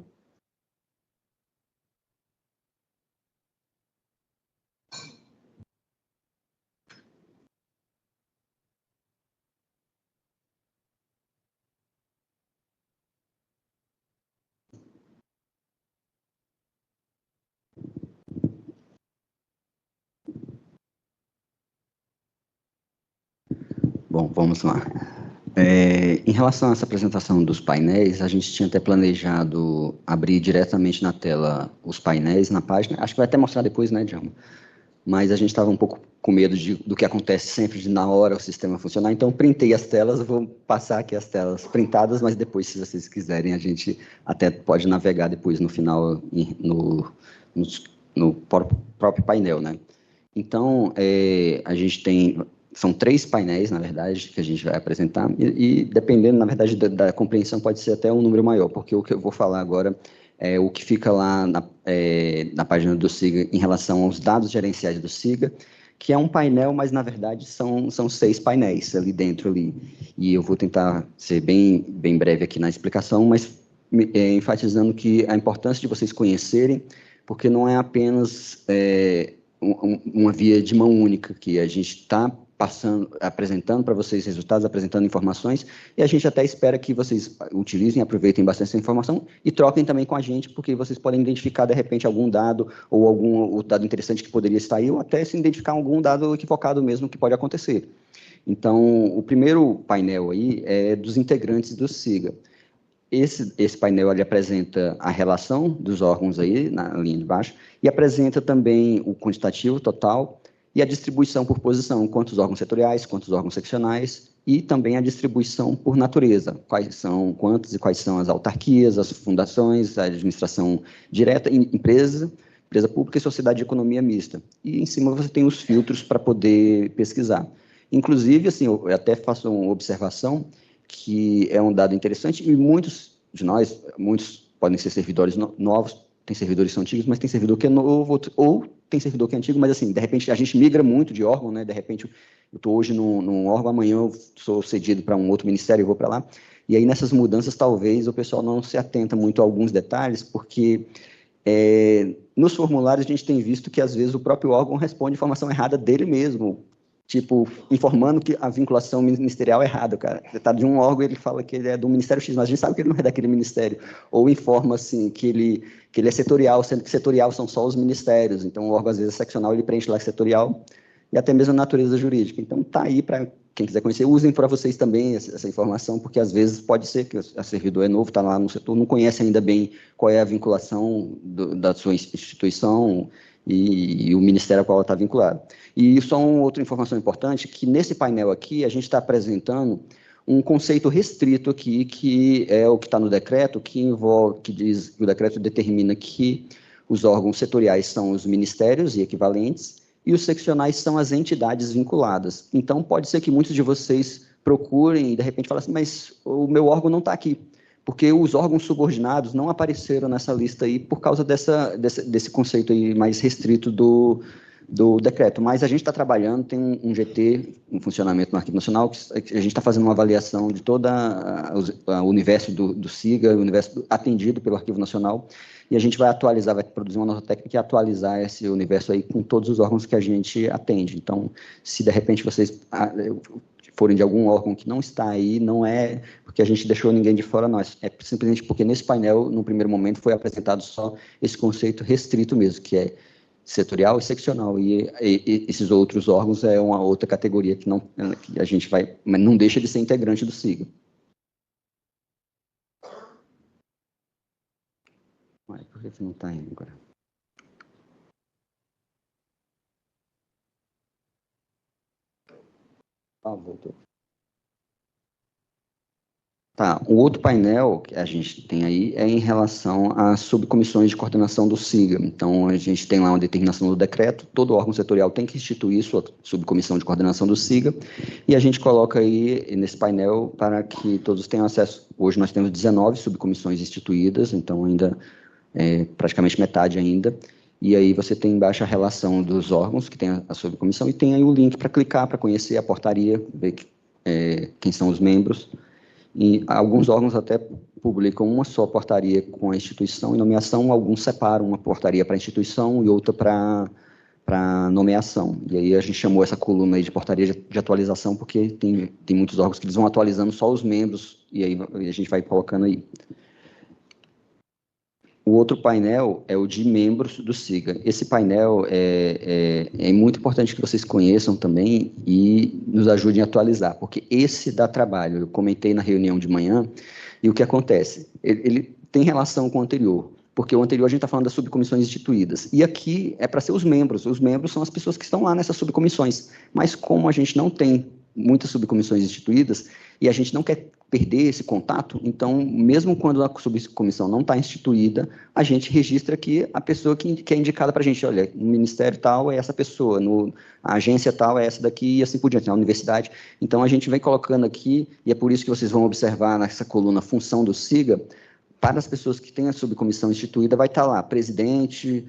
Bom, vamos lá. Em relação a essa apresentação dos painéis, a gente tinha até planejado abrir diretamente na tela os painéis na página. Acho que vai até mostrar depois, né, Djalma? Mas a gente estava um pouco com medo do que acontece sempre, de na hora o sistema funcionar. Então, printei as telas, vou passar aqui as telas printadas, mas depois, se vocês quiserem, a gente até pode navegar depois no final, no próprio painel, né? Então, a gente tem... São 3 painéis, na verdade, que a gente vai apresentar, e dependendo, na verdade, da compreensão, pode ser até um número maior, porque o que eu vou falar agora é o que fica lá na página do SIGA em relação aos dados gerenciais do SIGA, que é um painel, mas, na verdade, são 6 painéis ali dentro, e eu vou tentar ser bem breve aqui na explicação, mas enfatizando que a importância de vocês conhecerem, porque não é apenas uma via de mão única, que a gente está apresentando para vocês resultados, apresentando informações, e a gente até espera que vocês utilizem, aproveitem bastante essa informação e troquem também com a gente, porque vocês podem identificar, de repente, algum dado ou algum dado interessante que poderia estar aí, ou até se identificar algum dado equivocado mesmo que pode acontecer. Então, o primeiro painel aí é dos integrantes do SIGA. Esse painel ele apresenta a relação dos órgãos aí, na linha de baixo, e apresenta também o quantitativo total e a distribuição por posição, quantos órgãos setoriais, quantos órgãos seccionais, e também a distribuição por natureza, quantos e quais são as autarquias, as fundações, a administração direta, empresa pública e sociedade de economia mista. E em cima você tem os filtros para poder pesquisar. Inclusive, assim, eu até faço uma observação que é um dado interessante, e muitos de nós, muitos podem ser servidores novos, tem servidores que são antigos, mas tem servidor que é novo, ou tem servidor que é antigo, mas assim, de repente a gente migra muito de órgão, né? De repente eu estou hoje num órgão, amanhã eu sou cedido para um outro ministério e vou para lá, e aí nessas mudanças talvez o pessoal não se atenta muito a alguns detalhes, porque Nos formulários, a gente tem visto que, às vezes, o próprio órgão responde informação errada dele mesmo, tipo, informando que a vinculação ministerial é errada, cara. Tá de um órgão, ele fala que ele é do Ministério X, mas a gente sabe que ele não é daquele ministério. Ou informa, assim, que ele é setorial, sendo que setorial são só os ministérios. Então, o órgão, às vezes, é seccional, ele preenche lá setorial, e até mesmo a natureza jurídica. Então, tá aí para quem quiser conhecer. Usem para vocês também essa informação, porque, às vezes, pode ser que o servidor é novo, está lá no setor, não conhece ainda bem qual é a vinculação da sua instituição e o ministério ao qual ela está vinculada. E só uma outra informação importante, que nesse painel aqui, a gente está apresentando um conceito restrito aqui, que é o que está no decreto, que diz que o decreto determina que os órgãos setoriais são os ministérios e equivalentes, e os seccionais são as entidades vinculadas. Então, pode ser que muitos de vocês procurem e, de repente, falem assim, mas o meu órgão não está aqui, porque os órgãos subordinados não apareceram nessa lista aí por causa desse conceito aí mais restrito do decreto. Mas a gente está trabalhando, tem um GT em funcionamento no Arquivo Nacional, que a gente está fazendo uma avaliação de todo o universo do SIGA, o universo atendido pelo Arquivo Nacional, e a gente vai atualizar, vai produzir uma nota técnica e atualizar esse universo aí com todos os órgãos que a gente atende. Então, se de repente vocês forem de algum órgão que não está aí, não é porque a gente deixou ninguém de fora, não. É simplesmente porque nesse painel, no primeiro momento, foi apresentado só esse conceito restrito mesmo, que é setorial e seccional, e esses outros órgãos é uma outra categoria que a gente vai, mas não deixa de ser integrante do SIGA. Por que você não está indo agora? Voltou. Tá, o outro painel que a gente tem aí é em relação às subcomissões de coordenação do SIGA. Então, a gente tem lá uma determinação do decreto, todo órgão setorial tem que instituir sua subcomissão de coordenação do SIGA, e a gente coloca aí nesse painel para que todos tenham acesso. Hoje nós temos 19 subcomissões instituídas, então ainda praticamente metade ainda, e aí você tem embaixo a relação dos órgãos que tem a subcomissão, e tem aí o link para clicar, para conhecer a portaria, ver quem são os membros. E alguns órgãos até publicam uma só portaria com a instituição e nomeação, alguns separam uma portaria para a instituição e outra para nomeação. E aí a gente chamou essa coluna aí de portaria de atualização, porque tem muitos órgãos que eles vão atualizando só os membros, e aí a gente vai colocando aí. O outro painel é o de membros do SIGA. Esse painel é muito importante que vocês conheçam também e nos ajudem a atualizar, porque esse dá trabalho. Eu comentei na reunião de manhã, e o que acontece? Ele tem relação com o anterior, porque o anterior a gente está falando das subcomissões instituídas, e aqui é para ser os membros são as pessoas que estão lá nessas subcomissões, mas como a gente não tem muitas subcomissões instituídas, e a gente não quer perder esse contato, então, mesmo quando a subcomissão não está instituída, a gente registra aqui a pessoa que é indicada para a gente, olha, no ministério tal é essa pessoa, a agência tal é essa daqui, e assim por diante, na universidade. Então, a gente vem colocando aqui, e é por isso que vocês vão observar nessa coluna função do SIGA, para as pessoas que têm a subcomissão instituída, vai estar lá presidente,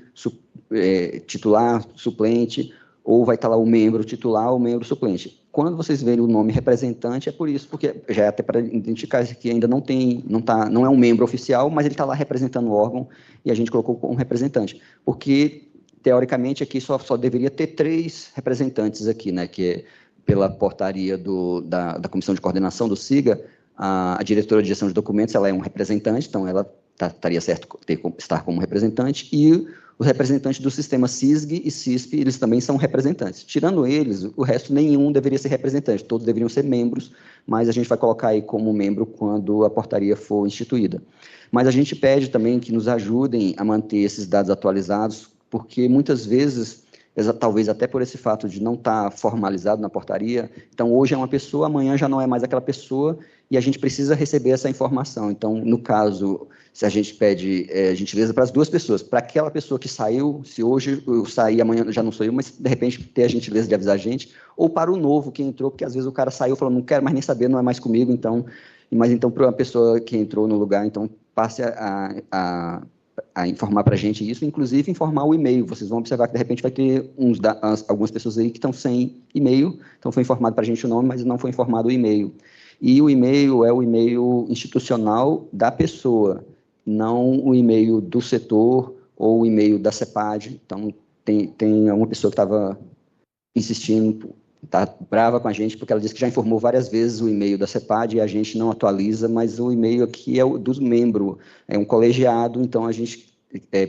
titular, suplente, ou vai estar lá o membro titular ou o membro suplente. Quando vocês verem o nome representante, é por isso, porque já é até para identificar que ainda não é um membro oficial, mas ele está lá representando o órgão, e a gente colocou como representante. Porque, teoricamente, aqui só deveria ter 3 representantes aqui, né, que é pela portaria da Comissão de Coordenação do SIGA, a diretora de gestão de documentos, ela é um representante, então ela estaria certo estar como representante, e os representantes do sistema SISG e CISP, eles também são representantes. Tirando eles, o resto nenhum deveria ser representante, todos deveriam ser membros, mas a gente vai colocar aí como membro quando a portaria for instituída. Mas a gente pede também que nos ajudem a manter esses dados atualizados, porque muitas vezes, talvez até por esse fato de não estar formalizado na portaria, então hoje é uma pessoa, amanhã já não é mais aquela pessoa, e a gente precisa receber essa informação. Então, no caso, se a gente pede gentileza para as 2 pessoas, para aquela pessoa que saiu, se hoje eu sair, amanhã já não sou eu, mas de repente ter a gentileza de avisar a gente, ou para o novo que entrou, porque às vezes o cara saiu e falou, não quero mais nem saber, não é mais comigo, mas então para uma pessoa que entrou no lugar, então passe a informar para a gente isso, inclusive informar o e-mail. Vocês vão observar que de repente vai ter algumas pessoas aí que estão sem e-mail, então foi informado para a gente o nome, mas não foi informado o e-mail. E o e-mail é o e-mail institucional da pessoa, não o e-mail do setor ou o e-mail da CEPAD. Então, tem uma pessoa que estava insistindo, está brava com a gente, porque ela disse que já informou várias vezes o e-mail da CEPAD e a gente não atualiza, mas o e-mail aqui é o dos membros, é um colegiado, então a gente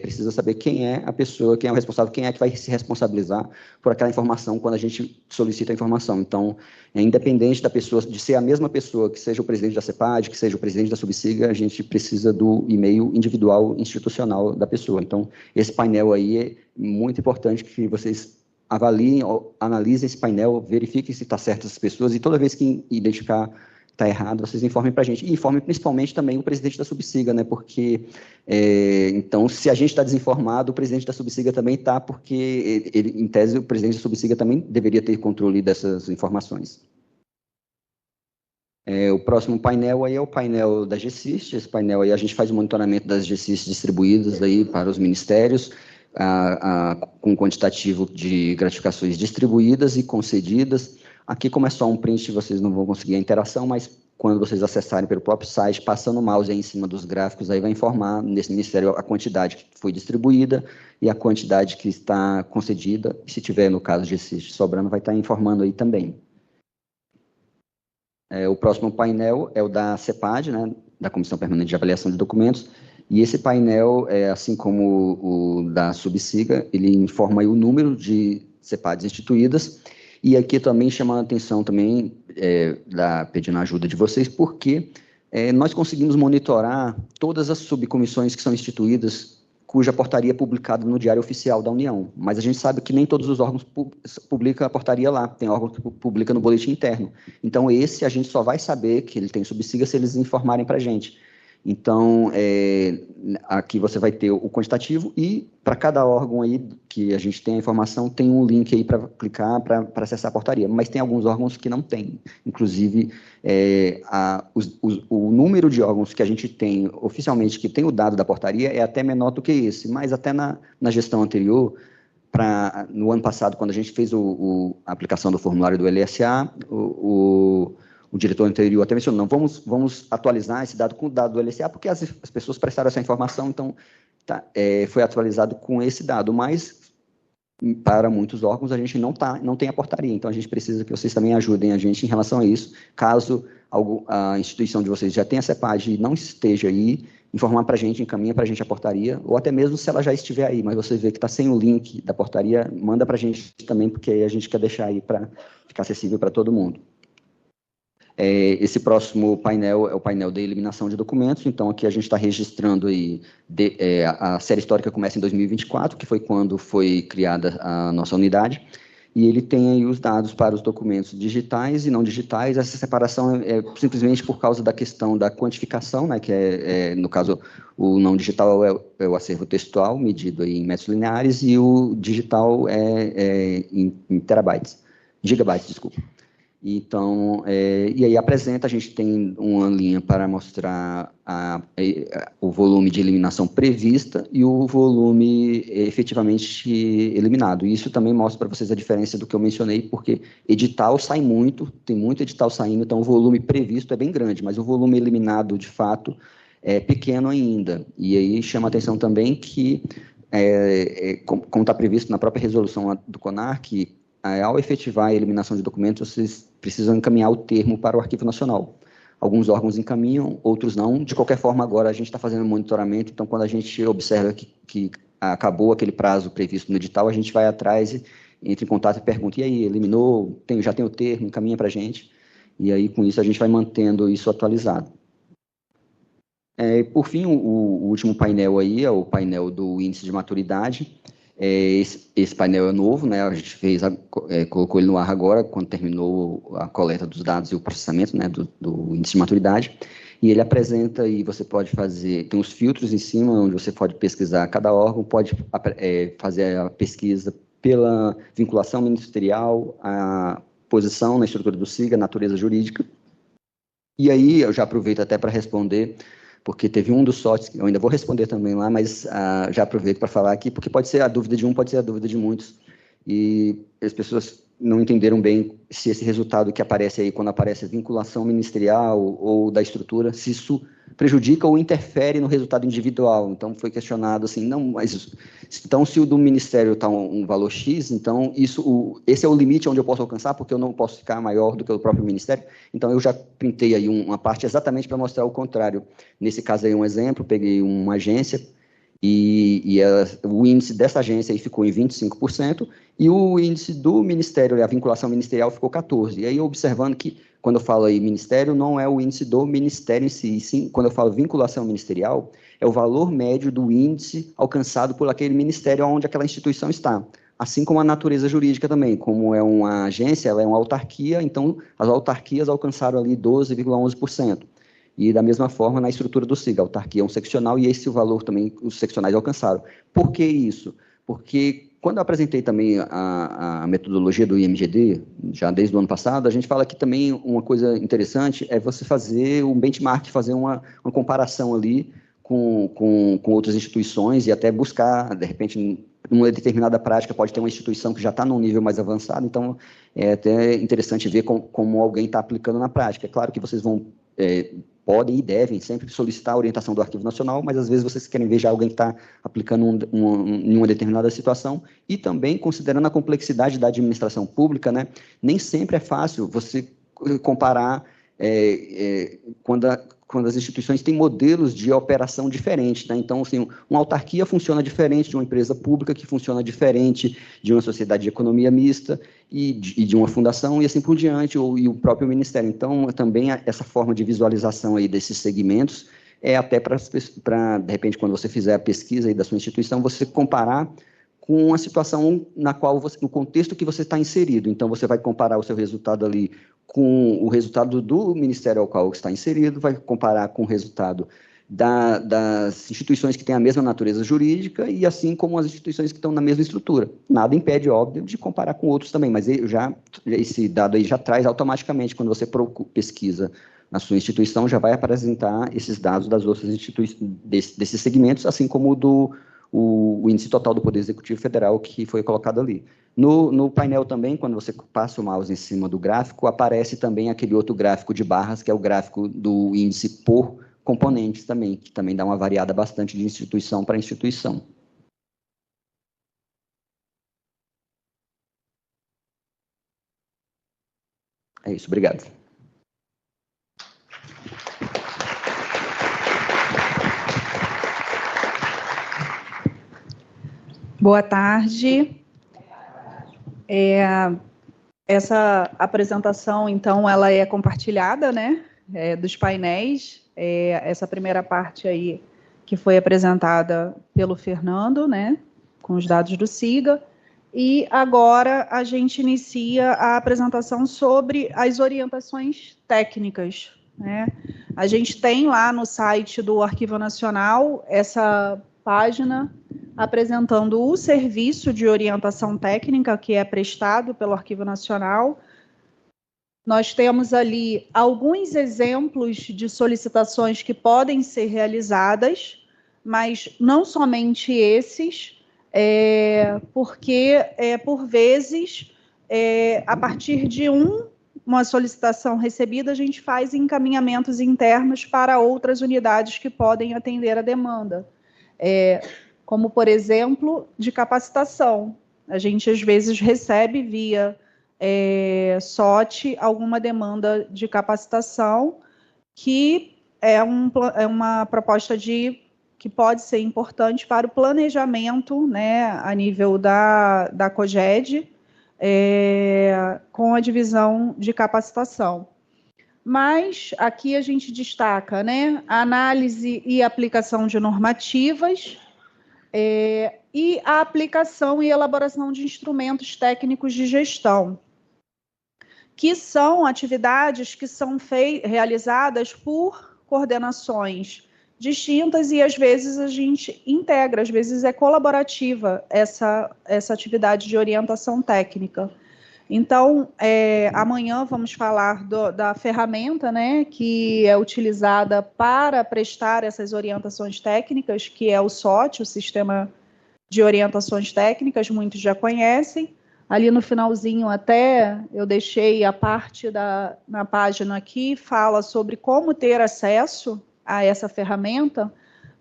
precisa saber quem é a pessoa, quem é o responsável, quem é que vai se responsabilizar por aquela informação quando a gente solicita a informação. Então, independente da pessoa, de ser a mesma pessoa que seja o presidente da CEPAD, que seja o presidente da Subsiga, a gente precisa do e-mail individual institucional da pessoa. Então, esse painel aí é muito importante que vocês avaliem, analisem esse painel, verifiquem se está certo essas pessoas, e toda vez que identificar está errado, vocês informem para a gente. E informem principalmente também o presidente da Subsiga, né? Porque, então, se a gente está desinformado, o presidente da Subsiga também está, porque, em tese, o presidente da Subsiga também deveria ter controle dessas informações. O próximo painel aí é o painel da GSIST. Esse painel aí a gente faz o monitoramento das GSIST distribuídas aí para os ministérios, com quantitativo de gratificações distribuídas e concedidas. Aqui, como é só um print, vocês não vão conseguir a interação, mas quando vocês acessarem pelo próprio site, passando o mouse aí em cima dos gráficos, aí vai informar nesse ministério a quantidade que foi distribuída e a quantidade que está concedida. E se tiver, no caso de GSIST sobrando, vai estar informando aí também. O próximo painel é o da CEPAD, né, da Comissão Permanente de Avaliação de Documentos. E esse painel, assim como o da Subsiga, ele informa aí o número de CEPADs instituídas. E aqui também chamando a atenção também, pedindo a ajuda de vocês, porque nós conseguimos monitorar todas as subcomissões que são instituídas, cuja portaria é publicada no Diário Oficial da União. Mas a gente sabe que nem todos os órgãos publicam a portaria lá, tem órgão que publica no boletim interno. Então, esse a gente só vai saber que ele tem Subsiga se eles informarem para a gente. Então, aqui você vai ter o quantitativo e para cada órgão aí que a gente tem a informação, tem um link aí para clicar para acessar a portaria, mas tem alguns órgãos que não tem. Inclusive, o número de órgãos que a gente tem oficialmente que tem o dado da portaria é até menor do que esse, mas até na gestão anterior, no ano passado, quando a gente fez a aplicação do formulário do LSA, o diretor anterior até mencionou, não, vamos atualizar esse dado com o dado do LSA, porque as pessoas prestaram essa informação, então foi atualizado com esse dado, mas para muitos órgãos a gente não tem a portaria, então a gente precisa que vocês também ajudem a gente em relação a isso. Caso a instituição de vocês já tenha a CEPAD e não esteja aí, informar para a gente, encaminha para a gente a portaria, ou até mesmo se ela já estiver aí, mas você vê que está sem o link da portaria, manda para a gente também, porque aí a gente quer deixar aí para ficar acessível para todo mundo. Esse próximo painel é o painel da eliminação de documentos, então aqui a gente está registrando aí, a série histórica começa em 2024, que foi quando foi criada a nossa unidade, e ele tem aí os dados para os documentos digitais e não digitais. Essa separação é simplesmente por causa da questão da quantificação, né, que no caso, o não digital é o acervo textual, medido aí em metros lineares, e o digital em gigabytes, desculpa. Então, e aí a gente tem uma linha para mostrar o volume de eliminação prevista e o volume efetivamente eliminado. E isso também mostra para vocês a diferença do que eu mencionei, porque edital sai muito, tem muito edital saindo, então o volume previsto é bem grande, mas o volume eliminado, de fato, é pequeno ainda. E aí chama a atenção também que, como está previsto na própria resolução do CONAR, que ao efetivar a eliminação de documentos, vocês precisam encaminhar o termo para o Arquivo Nacional. Alguns órgãos encaminham, outros não. De qualquer forma, agora a gente está fazendo monitoramento, então quando a gente observa que acabou aquele prazo previsto no edital, a gente vai atrás, entra em contato e pergunta, e aí, eliminou? Já tem o termo, encaminha para a gente. E aí, com isso, a gente vai mantendo isso atualizado. Por fim, o último painel aí é o painel do índice de maturidade. Esse painel é novo, né? A gente colocou ele no ar agora, quando terminou a coleta dos dados e o processamento, né, do índice de maturidade, e ele apresenta, e você pode fazer, tem os filtros em cima, onde você pode pesquisar cada órgão, pode fazer a pesquisa pela vinculação ministerial, a posição na estrutura do SIGA, a natureza jurídica, e aí eu já aproveito até para responder, porque teve um dos sortes, eu ainda vou responder também lá, mas já aproveito para falar aqui, porque pode ser a dúvida de um, pode ser a dúvida de muitos, e as pessoas não entenderam bem se esse resultado que aparece aí, quando aparece a vinculação ministerial ou da estrutura, se isso prejudica ou interfere no resultado individual. Então, foi questionado assim, não, mas então, se o do Ministério está um valor X, então esse é o limite onde eu posso alcançar, porque eu não posso ficar maior do que o próprio Ministério. Então, eu já printei aí uma parte exatamente para mostrar o contrário. Nesse caso aí, um exemplo, peguei uma agência, o índice dessa agência aí ficou em 25%, e o índice do Ministério, a vinculação ministerial, ficou 14%. E aí, observando que, quando eu falo aí Ministério, não é o índice do Ministério em si, sim, quando eu falo vinculação ministerial, é o valor médio do índice alcançado por aquele ministério onde aquela instituição está. Assim como a natureza jurídica também, como é uma agência, ela é uma autarquia, então as autarquias alcançaram ali 12,11%. E da mesma forma na estrutura do SIG, a autarquia é um seccional e esse valor também os seccionais alcançaram. Por que isso? Porque quando eu apresentei também a metodologia do IMGD, já desde o ano passado, a gente fala que também uma coisa interessante é você fazer um benchmark, fazer uma comparação ali com outras instituições e até buscar, de repente, uma determinada prática, pode ter uma instituição que já está num nível mais avançado, então é até interessante ver como alguém está aplicando na prática. É claro que vocês podem e devem sempre solicitar a orientação do Arquivo Nacional, mas às vezes vocês querem ver já alguém que está aplicando em uma determinada situação, e também considerando a complexidade da administração pública, né, nem sempre é fácil você comparar quando as instituições têm modelos de operação diferentes, né? Então, assim, uma autarquia funciona diferente de uma empresa pública, que funciona diferente de uma sociedade de economia mista e de uma fundação, e assim por diante, e o próprio Ministério. Então, também essa forma de visualização aí desses segmentos é até para, de repente, quando você fizer a pesquisa aí da sua instituição, você comparar com a situação na qual no contexto que você está inserido. Então, você vai comparar o seu resultado ali com o resultado do Ministério ao qual está inserido, vai comparar com o resultado das instituições que têm a mesma natureza jurídica e assim como as instituições que estão na mesma estrutura. Nada impede, óbvio, de comparar com outros também, mas esse dado aí já traz automaticamente, quando você pesquisa na sua instituição, já vai apresentar esses dados das outras instituições, desses segmentos, assim como o índice total do Poder Executivo Federal que foi colocado ali. No painel também, quando você passa o mouse em cima do gráfico, aparece também aquele outro gráfico de barras, que é o gráfico do índice por componentes também, que também dá uma variada bastante de instituição para instituição. É isso, obrigado. Boa tarde. Essa apresentação, então, ela é compartilhada, né, dos painéis. Essa primeira parte aí que foi apresentada pelo Fernando, né, com os dados do SIGA. E agora a gente inicia a apresentação sobre as orientações técnicas, né. A gente tem lá no site do Arquivo Nacional essa página apresentando o serviço de orientação técnica que é prestado pelo Arquivo Nacional. Nós temos ali alguns exemplos de solicitações que podem ser realizadas, mas não somente esses, porque, por vezes, a partir de uma solicitação recebida, a gente faz encaminhamentos internos para outras unidades que podem atender a demanda. Como, por exemplo, de capacitação. A gente, às vezes, recebe via SOT alguma demanda de capacitação que é uma proposta que pode ser importante para o planejamento, né, a nível da COGED, com a divisão de capacitação. Mas aqui a gente destaca, né, a análise e aplicação de normativas, e a aplicação e elaboração de instrumentos técnicos de gestão, que são atividades que são realizadas por coordenações distintas e, às vezes, a gente integra, às vezes é colaborativa essa atividade de orientação técnica. Então, amanhã vamos falar da ferramenta, né, que é utilizada para prestar essas orientações técnicas, que é o SOT, o Sistema de Orientações Técnicas, muitos já conhecem. Ali no finalzinho até eu deixei a parte na página aqui, fala sobre como ter acesso a essa ferramenta,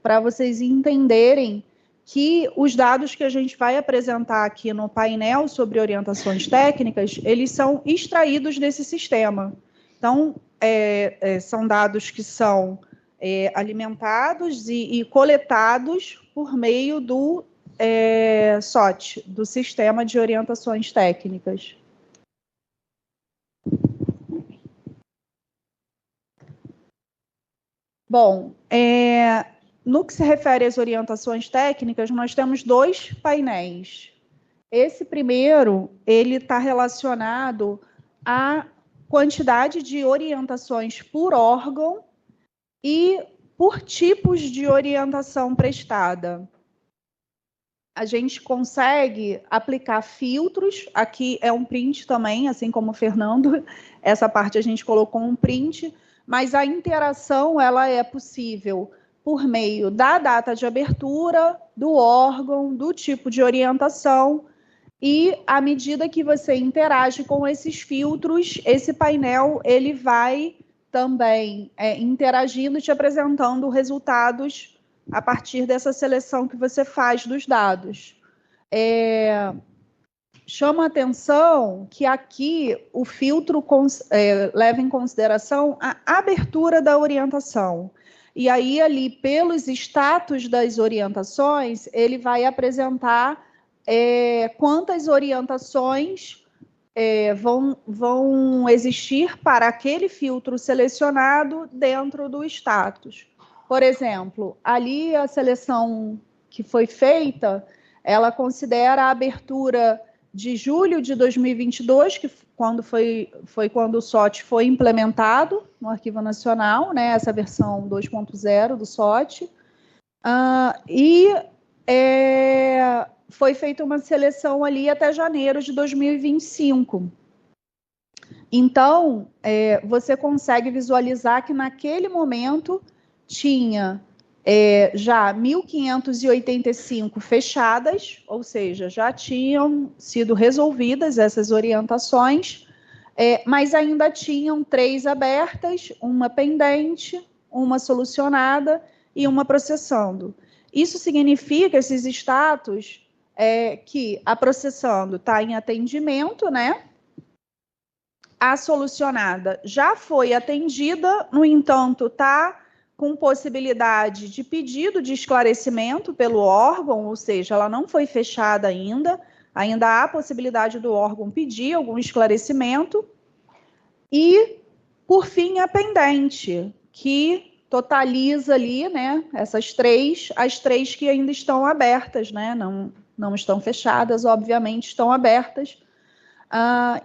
para vocês entenderem que os dados que a gente vai apresentar aqui no painel sobre orientações técnicas, eles são extraídos desse sistema. Então, são dados que são alimentados e coletados por meio do SOT, do Sistema de Orientações Técnicas. Bom, no que se refere às orientações técnicas, nós temos 2 painéis. Esse primeiro, ele está relacionado à quantidade de orientações por órgão e por tipos de orientação prestada. A gente consegue aplicar filtros, aqui é um print também, assim como o Fernando, essa parte a gente colocou um print, mas a interação ela é possível por meio da data de abertura, do órgão, do tipo de orientação, e à medida que você interage com esses filtros, esse painel ele vai também interagindo e te apresentando resultados a partir dessa seleção que você faz dos dados. Chama a atenção que aqui o filtro leva em consideração a abertura da orientação. E aí, ali, pelos status das orientações, ele vai apresentar quantas orientações vão existir para aquele filtro selecionado dentro do status. Por exemplo, ali a seleção que foi feita, ela considera a abertura de julho de 2022, que foi quando o SOT foi implementado no Arquivo Nacional, né, essa versão 2.0 do SOT, foi feita uma seleção ali até janeiro de 2025. Então, você consegue visualizar que naquele momento tinha já 1.585 fechadas, ou seja, já tinham sido resolvidas essas orientações, mas ainda tinham 3 abertas, uma pendente, uma solucionada e uma processando. Isso significa, esses status, que a processando está em atendimento, né? A solucionada já foi atendida, no entanto, está com possibilidade de pedido de esclarecimento pelo órgão, ou seja, ela não foi fechada ainda há a possibilidade do órgão pedir algum esclarecimento. E, por fim, a pendente, que totaliza ali, né, essas 3, as 3 que ainda estão abertas, né, não estão fechadas, obviamente, estão abertas.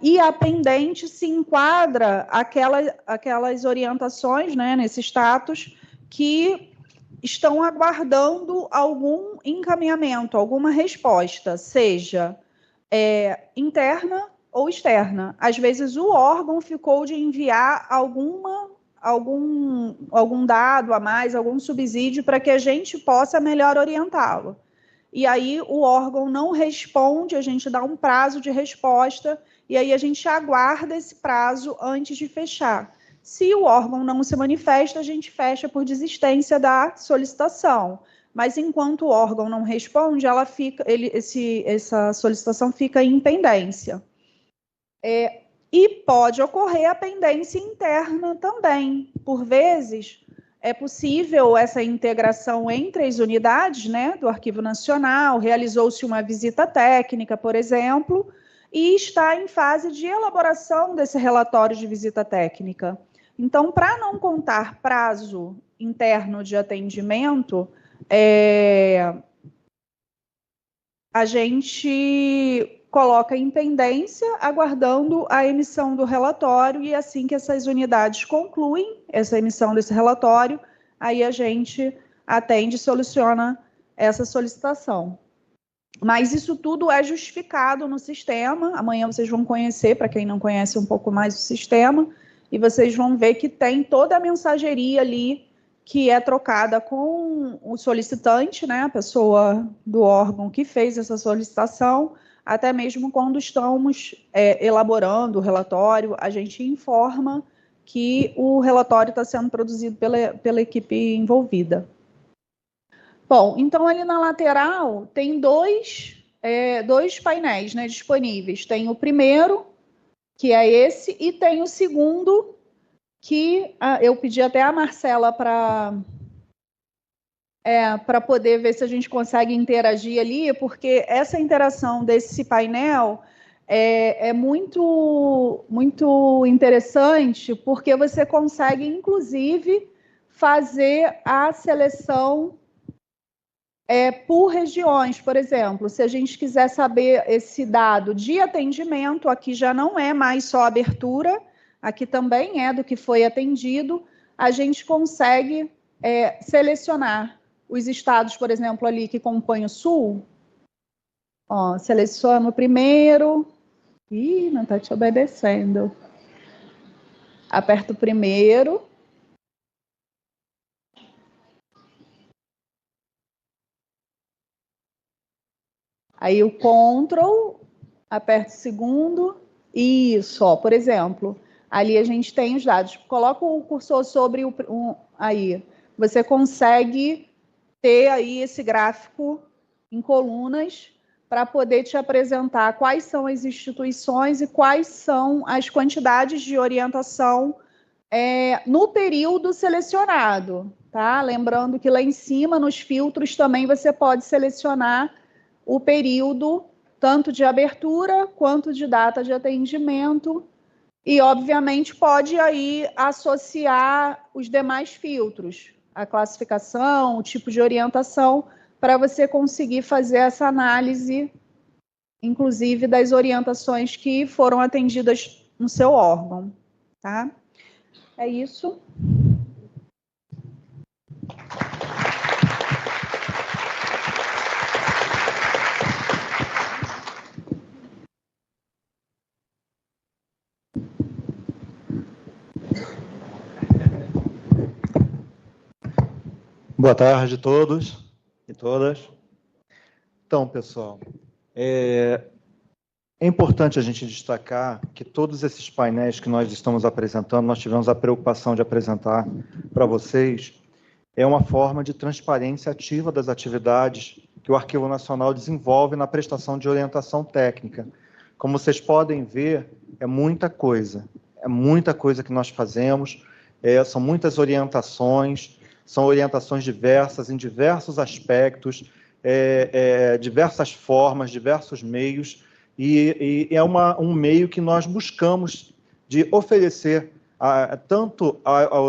E a pendente se enquadra aquelas orientações, né, nesse status, que estão aguardando algum encaminhamento, alguma resposta, seja interna ou externa. Às vezes o órgão ficou de enviar algum dado a mais, algum subsídio para que a gente possa melhor orientá-lo. E aí o órgão não responde, a gente dá um prazo de resposta, e aí a gente aguarda esse prazo antes de fechar. Se o órgão não se manifesta, a gente fecha por desistência da solicitação. Mas enquanto o órgão não responde, essa solicitação fica em pendência. E pode ocorrer a pendência interna também. Por vezes, é possível essa integração entre as unidades, né, do Arquivo Nacional, realizou-se uma visita técnica, por exemplo, e está em fase de elaboração desse relatório de visita técnica. Então, para não contar prazo interno de atendimento, a gente coloca em pendência, aguardando a emissão do relatório, e assim que essas unidades concluem essa emissão desse relatório, aí a gente atende e soluciona essa solicitação. Mas isso tudo é justificado no sistema. Amanhã vocês vão conhecer, para quem não conhece um pouco mais o sistema, e vocês vão ver que tem toda a mensageria ali que é trocada com o solicitante, né, a pessoa do órgão que fez essa solicitação, até mesmo quando estamos elaborando o relatório, a gente informa que o relatório está sendo produzido pela equipe envolvida. Bom, então ali na lateral tem dois painéis, né, disponíveis. Tem o primeiro, que é esse, e tem o segundo, que eu pedi até a Marcela para poder ver se a gente consegue interagir ali, porque essa interação desse painel é muito, muito interessante, porque você consegue, inclusive, fazer a seleção por regiões. Por exemplo, se a gente quiser saber esse dado de atendimento, aqui já não é mais só abertura, aqui também é do que foi atendido, a gente consegue selecionar os estados, por exemplo, ali que compõem o Sul. Ó, seleciono o primeiro. Ih, não está te obedecendo. Aperto o primeiro. Aí o Ctrl, aperto o segundo. Isso, ó, por exemplo, ali a gente tem os dados. Coloca o cursor sobre aí. Você consegue ter aí esse gráfico em colunas para poder te apresentar quais são as instituições e quais são as quantidades de orientação no período selecionado, tá? Lembrando que lá em cima, nos filtros, também você pode selecionar o período, tanto de abertura quanto de data de atendimento, e, obviamente, pode aí associar os demais filtros, a classificação, o tipo de orientação, para você conseguir fazer essa análise, inclusive, das orientações que foram atendidas no seu órgão, tá? É isso. Boa tarde a todos e todas. Então, pessoal, é importante a gente destacar que todos esses painéis que nós estamos apresentando, nós tivemos a preocupação de apresentar para vocês, é uma forma de transparência ativa das atividades que o Arquivo Nacional desenvolve na prestação de orientação técnica. Como vocês podem ver, é muita coisa que nós fazemos, são muitas orientações, são orientações diversas, em diversos aspectos, diversas formas, diversos meios, e é um meio que nós buscamos de oferecer tanto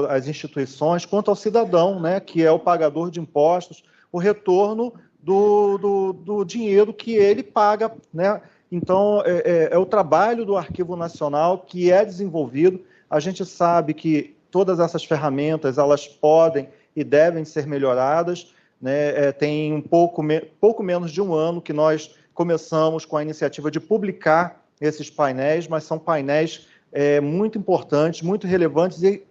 às instituições quanto ao cidadão, né, que é o pagador de impostos, o retorno do dinheiro que ele paga, né? Então, é o trabalho do Arquivo Nacional que é desenvolvido. A gente sabe que todas essas ferramentas, elas podem e devem ser melhoradas, né? Tem um pouco menos de um ano que nós começamos com a iniciativa de publicar esses painéis, mas são painéis muito importantes, muito relevantes e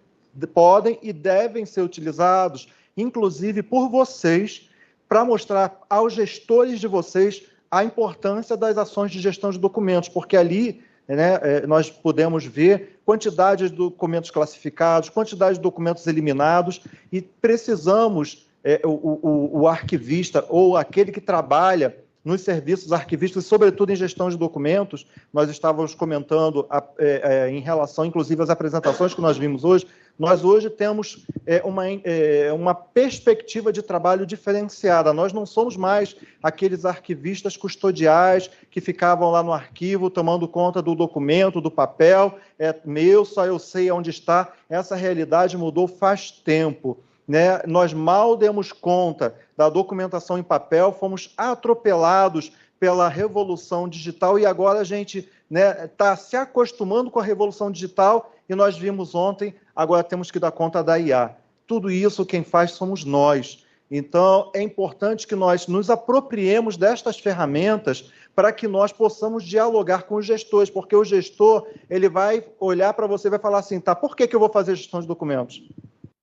podem e devem ser utilizados, inclusive por vocês, para mostrar aos gestores de vocês a importância das ações de gestão de documentos, porque ali, né, nós podemos ver quantidade de documentos classificados, quantidade de documentos eliminados, e precisamos, o arquivista ou aquele que trabalha nos serviços arquivísticos, e sobretudo em gestão de documentos, nós estávamos comentando em relação, inclusive, às apresentações que nós vimos hoje, nós hoje temos uma perspectiva de trabalho diferenciada. Nós não somos mais aqueles arquivistas custodiais que ficavam lá no arquivo tomando conta do documento, do papel, é meu, só eu sei onde está. Essa realidade mudou faz tempo, né? Nós mal demos conta da documentação em papel, fomos atropelados pela revolução digital e agora a gente está se acostumando com a revolução digital e nós vimos ontem, agora temos que dar conta da IA. Tudo isso quem faz somos nós. Então, é importante que nós nos apropriemos destas ferramentas para que nós possamos dialogar com os gestores, porque o gestor ele vai olhar para você e vai falar assim, tá, por que eu vou fazer gestão de documentos?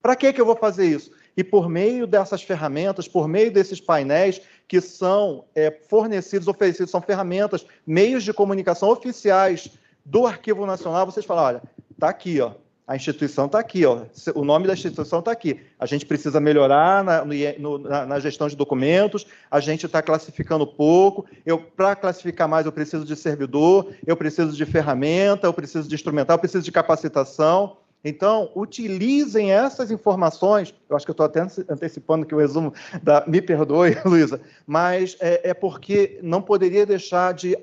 Para que eu vou fazer isso? E por meio dessas ferramentas, por meio desses painéis que são fornecidos, oferecidos, são ferramentas, meios de comunicação oficiais do Arquivo Nacional, vocês falam, olha, está aqui, ó, a instituição está aqui, ó, o nome da instituição está aqui. A gente precisa melhorar na gestão de documentos, a gente está classificando pouco, para classificar mais eu preciso de servidor, eu preciso de ferramenta, eu preciso de instrumental, eu preciso de capacitação. Então, utilizem essas informações, eu acho que eu estou até antecipando aqui o resumo, me perdoe, Luísa, mas é porque não poderia deixar de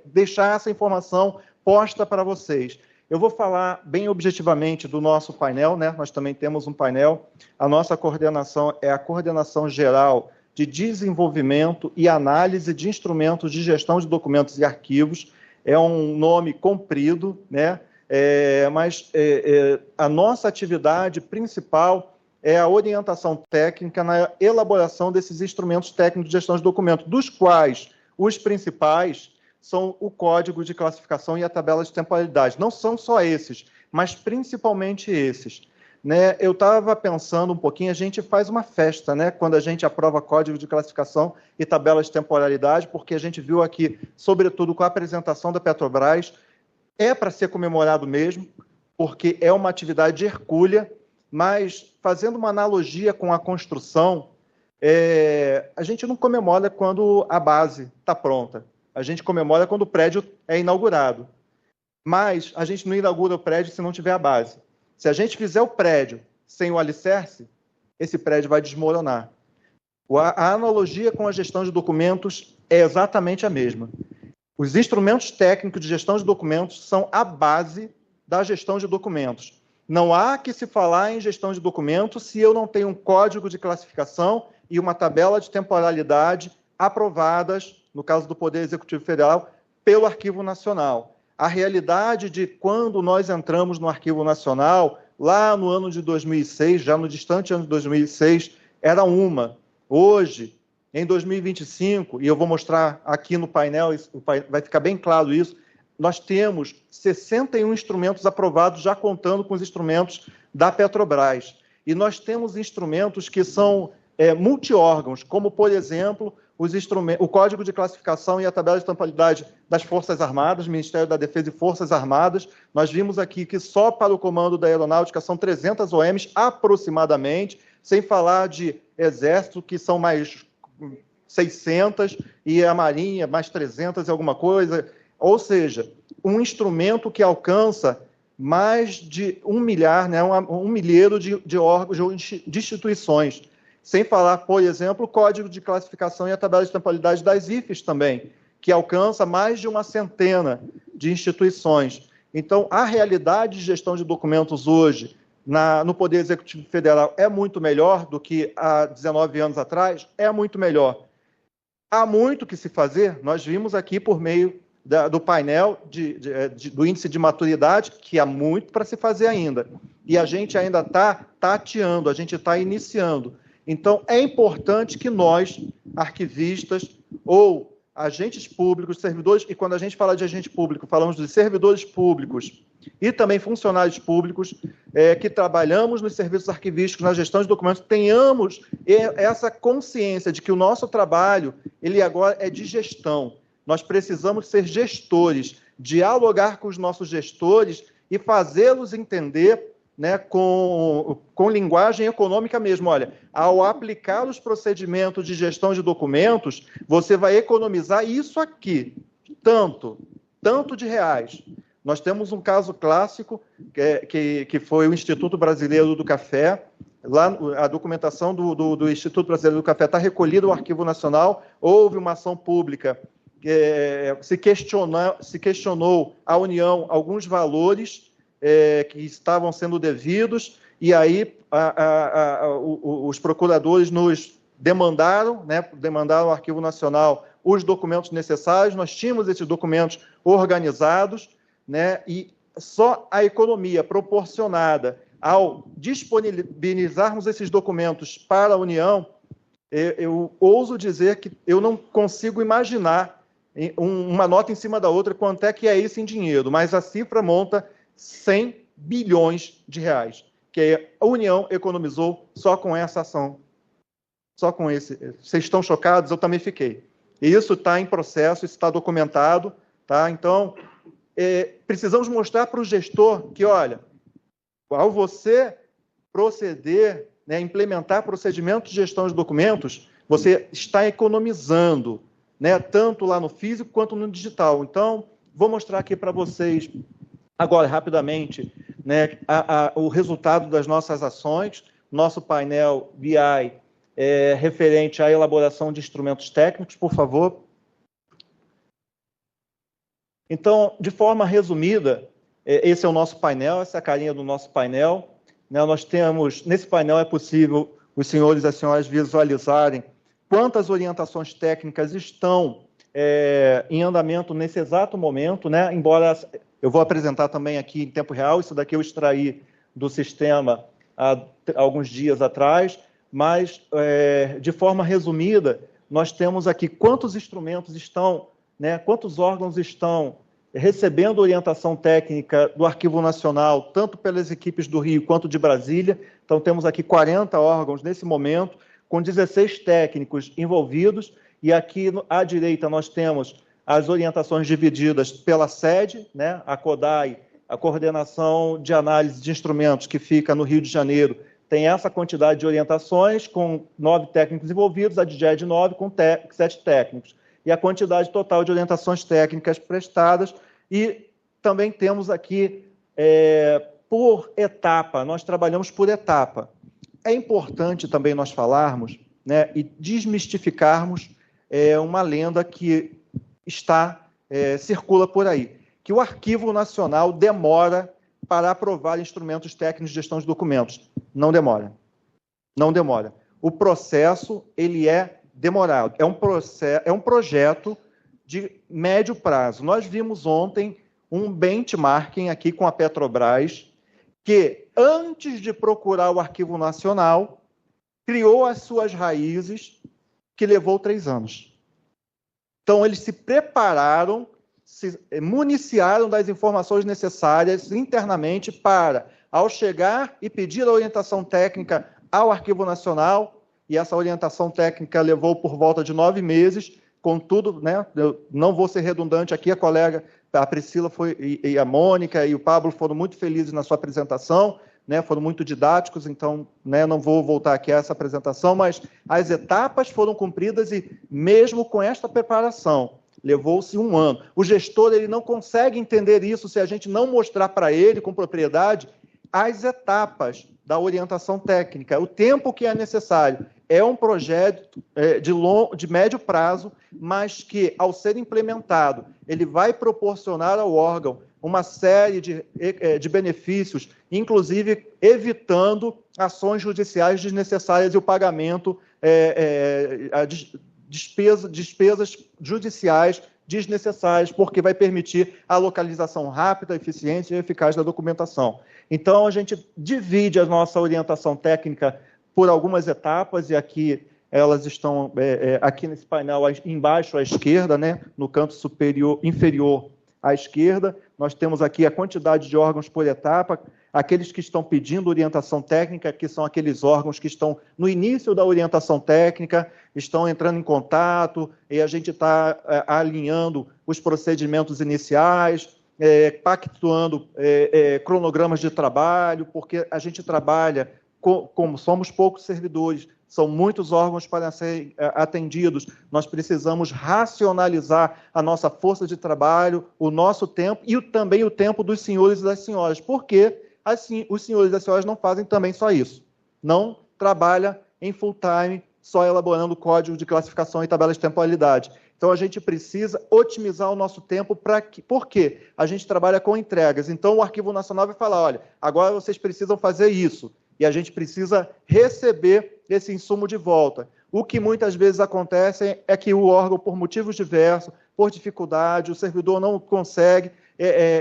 deixar essa informação posta para vocês. Eu vou falar bem objetivamente do nosso painel, né? Nós também temos um painel. A nossa coordenação é a Coordenação Geral de Desenvolvimento e Análise de Instrumentos de Gestão de Documentos e Arquivos. É um nome comprido, né? Mas a nossa atividade principal é a orientação técnica na elaboração desses instrumentos técnicos de gestão de documentos, dos quais os principais são o Código de Classificação e a Tabela de Temporalidade. Não são só esses, mas principalmente esses. Né? Eu estava pensando um pouquinho, a gente faz uma festa, né? Quando a gente aprova Código de Classificação e Tabela de Temporalidade, porque a gente viu aqui, sobretudo com a apresentação da Petrobras, é para ser comemorado mesmo, porque é uma atividade hercúlea, mas fazendo uma analogia com a construção, a gente não comemora quando a base está pronta. A gente comemora quando o prédio é inaugurado. Mas a gente não inaugura o prédio se não tiver a base. Se a gente fizer o prédio sem o alicerce, esse prédio vai desmoronar. A analogia com a gestão de documentos é exatamente a mesma. Os instrumentos técnicos de gestão de documentos são a base da gestão de documentos. Não há que se falar em gestão de documentos se eu não tenho um código de classificação e uma tabela de temporalidade aprovadas, no caso do Poder Executivo Federal, pelo Arquivo Nacional. A realidade de quando nós entramos no Arquivo Nacional, lá no ano de 2006, já no distante ano de 2006, era uma. Hoje, em 2025, e eu vou mostrar aqui no painel, vai ficar bem claro isso, nós temos 61 instrumentos aprovados, já contando com os instrumentos da Petrobras. E nós temos instrumentos que são multi-órgãos, como, por exemplo, o Código de Classificação e a Tabela de Temporalidade das Forças Armadas, Ministério da Defesa e Forças Armadas. Nós vimos aqui que só para o Comando da Aeronáutica são 300 OMs aproximadamente, sem falar de Exército, que são mais 600, e a Marinha mais 300 e alguma coisa. Ou seja, um instrumento que alcança mais de 1 milhar, né, um milheiro de órgãos, de instituições. Sem falar, por exemplo, o Código de Classificação e a Tabela de Temporalidade das IFES também, que alcança mais de 100 de instituições. Então, a realidade de gestão de documentos hoje, no Poder Executivo Federal, é muito melhor do que há 19 anos atrás? É muito melhor. Há muito que se fazer, nós vimos aqui por meio do painel do índice de maturidade, que há muito para se fazer ainda. E a gente ainda está tateando, a gente está iniciando. Então, é importante que nós, arquivistas ou agentes públicos, servidores, e quando a gente fala de agente público, falamos de servidores públicos e também funcionários públicos que trabalhamos nos serviços arquivísticos, na gestão de documentos, tenhamos essa consciência de que o nosso trabalho, ele agora é de gestão. Nós precisamos ser gestores, dialogar com os nossos gestores e fazê-los entender, né, com linguagem econômica mesmo. Olha, ao aplicar os procedimentos de gestão de documentos, você vai economizar isso aqui, tanto de reais. Nós temos um caso clássico, que foi o Instituto Brasileiro do Café. Lá, a documentação do Instituto Brasileiro do Café está recolhida no Arquivo Nacional. Houve uma ação pública, se questionou a União alguns valores que estavam sendo devidos, e aí os procuradores nos demandaram, né, demandaram ao Arquivo Nacional os documentos necessários. Nós tínhamos esses documentos organizados, né, e só a economia proporcionada ao disponibilizarmos esses documentos para a União, eu ouso dizer que eu não consigo imaginar uma nota em cima da outra quanto é que é isso em dinheiro, mas a cifra monta 100 bilhões de reais, que a União economizou só com essa ação. Só com esse. Vocês estão chocados? Eu também fiquei. E isso está em processo, isso está documentado, tá? Então, precisamos mostrar para o gestor que, olha, ao você proceder, né, implementar procedimentos de gestão de documentos, você está economizando, né, tanto lá no físico quanto no digital. Então, vou mostrar aqui para vocês, agora, rapidamente, né, o resultado das nossas ações, nosso painel BI referente à elaboração de instrumentos técnicos, por favor. Então, de forma resumida, esse é o nosso painel, essa é a carinha do nosso painel. Né, nós temos, nesse painel é possível os senhores e as senhoras visualizarem quantas orientações técnicas estão em andamento nesse exato momento, né? Embora eu vou apresentar também aqui em tempo real, isso daqui eu extraí do sistema há alguns dias atrás, mas, de forma resumida, nós temos aqui quantos instrumentos estão, né, quantos órgãos estão recebendo orientação técnica do Arquivo Nacional, tanto pelas equipes do Rio quanto de Brasília. Então, temos aqui 40 órgãos nesse momento, com 16 técnicos envolvidos, e aqui à direita nós temos as orientações divididas pela sede, né, a CODAI, a Coordenação de Análise de Instrumentos, que fica no Rio de Janeiro, tem essa quantidade de orientações, com 9 técnicos envolvidos, a DGED 9, com 7 técnicos. E a quantidade total de orientações técnicas prestadas, e também temos aqui, por etapa, nós trabalhamos por etapa. É importante também nós falarmos, né, e desmistificarmos uma lenda que circula por aí, que o Arquivo Nacional demora para aprovar instrumentos técnicos de gestão de documentos. Não demora. Não demora. O processo, ele é demorado. É um projeto de médio prazo. Nós vimos ontem um benchmarking aqui com a Petrobras, que, antes de procurar o Arquivo Nacional, criou as suas raízes, que levou 3 anos. Então, eles se prepararam, se municiaram das informações necessárias internamente para, ao chegar e pedir a orientação técnica ao Arquivo Nacional, e essa orientação técnica levou por volta de 9 meses, contudo, né, eu não vou ser redundante aqui, a colega, a Priscila e a Mônica e o Pablo foram muito felizes na sua apresentação, né, foram muito didáticos, então, né, não vou voltar aqui a essa apresentação, mas as etapas foram cumpridas e, mesmo com esta preparação, levou-se 1 ano. O gestor, ele não consegue entender isso se a gente não mostrar para ele, com propriedade, as etapas da orientação técnica, o tempo que é necessário. É um projeto de médio prazo, mas que, ao ser implementado, ele vai proporcionar ao órgão uma série de benefícios, inclusive evitando ações judiciais desnecessárias e o pagamento despesas judiciais desnecessárias, porque vai permitir a localização rápida, eficiente e eficaz da documentação. Então, a gente divide a nossa orientação técnica por algumas etapas, e aqui elas estão aqui nesse painel embaixo à esquerda, né, no canto inferior à esquerda. Nós temos aqui a quantidade de órgãos por etapa, aqueles que estão pedindo orientação técnica, que são aqueles órgãos que estão no início da orientação técnica, estão entrando em contato, e a gente está alinhando os procedimentos iniciais, pactuando cronogramas de trabalho, porque a gente trabalha, como somos poucos servidores, são muitos órgãos para serem atendidos, nós precisamos racionalizar a nossa força de trabalho, o nosso tempo e também o tempo dos senhores e das senhoras, porque assim, os senhores e as senhoras não fazem também só isso, não trabalha em full time, só elaborando código de classificação e tabelas de temporalidade. Então, a gente precisa otimizar o nosso tempo por quê? A gente trabalha com entregas. Então, o Arquivo Nacional vai falar, olha, agora vocês precisam fazer isso, e a gente precisa receber esse insumo de volta. O que muitas vezes acontece é que o órgão, por motivos diversos, por dificuldade, o servidor não consegue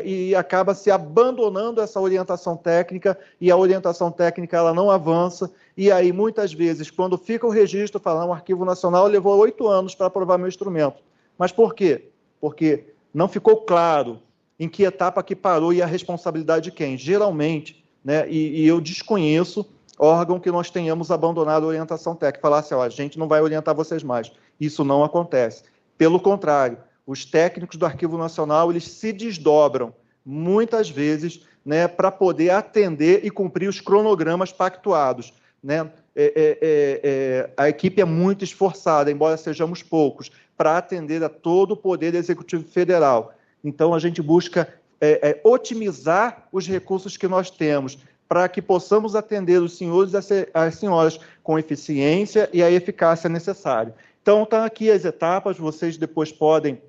e acaba se abandonando essa orientação técnica, e a orientação técnica ela não avança, e aí muitas vezes, quando fica o registro, falando, o Arquivo Nacional levou 8 anos para aprovar meu instrumento. Mas por quê? Porque não ficou claro em que etapa que parou e a responsabilidade de quem. Geralmente, né? E eu desconheço órgão que nós tenhamos abandonado a orientação técnica, falar assim, ó, a gente não vai orientar vocês mais. Isso não acontece. Pelo contrário, os técnicos do Arquivo Nacional, eles se desdobram, muitas vezes, né, para poder atender e cumprir os cronogramas pactuados, né? A equipe é muito esforçada, embora sejamos poucos, para atender a todo o Poder Executivo Federal. Então, a gente busca otimizar os recursos que nós temos, para que possamos atender os senhores e as senhoras com eficiência e a eficácia necessária. Então, estão aqui as etapas, vocês depois podem,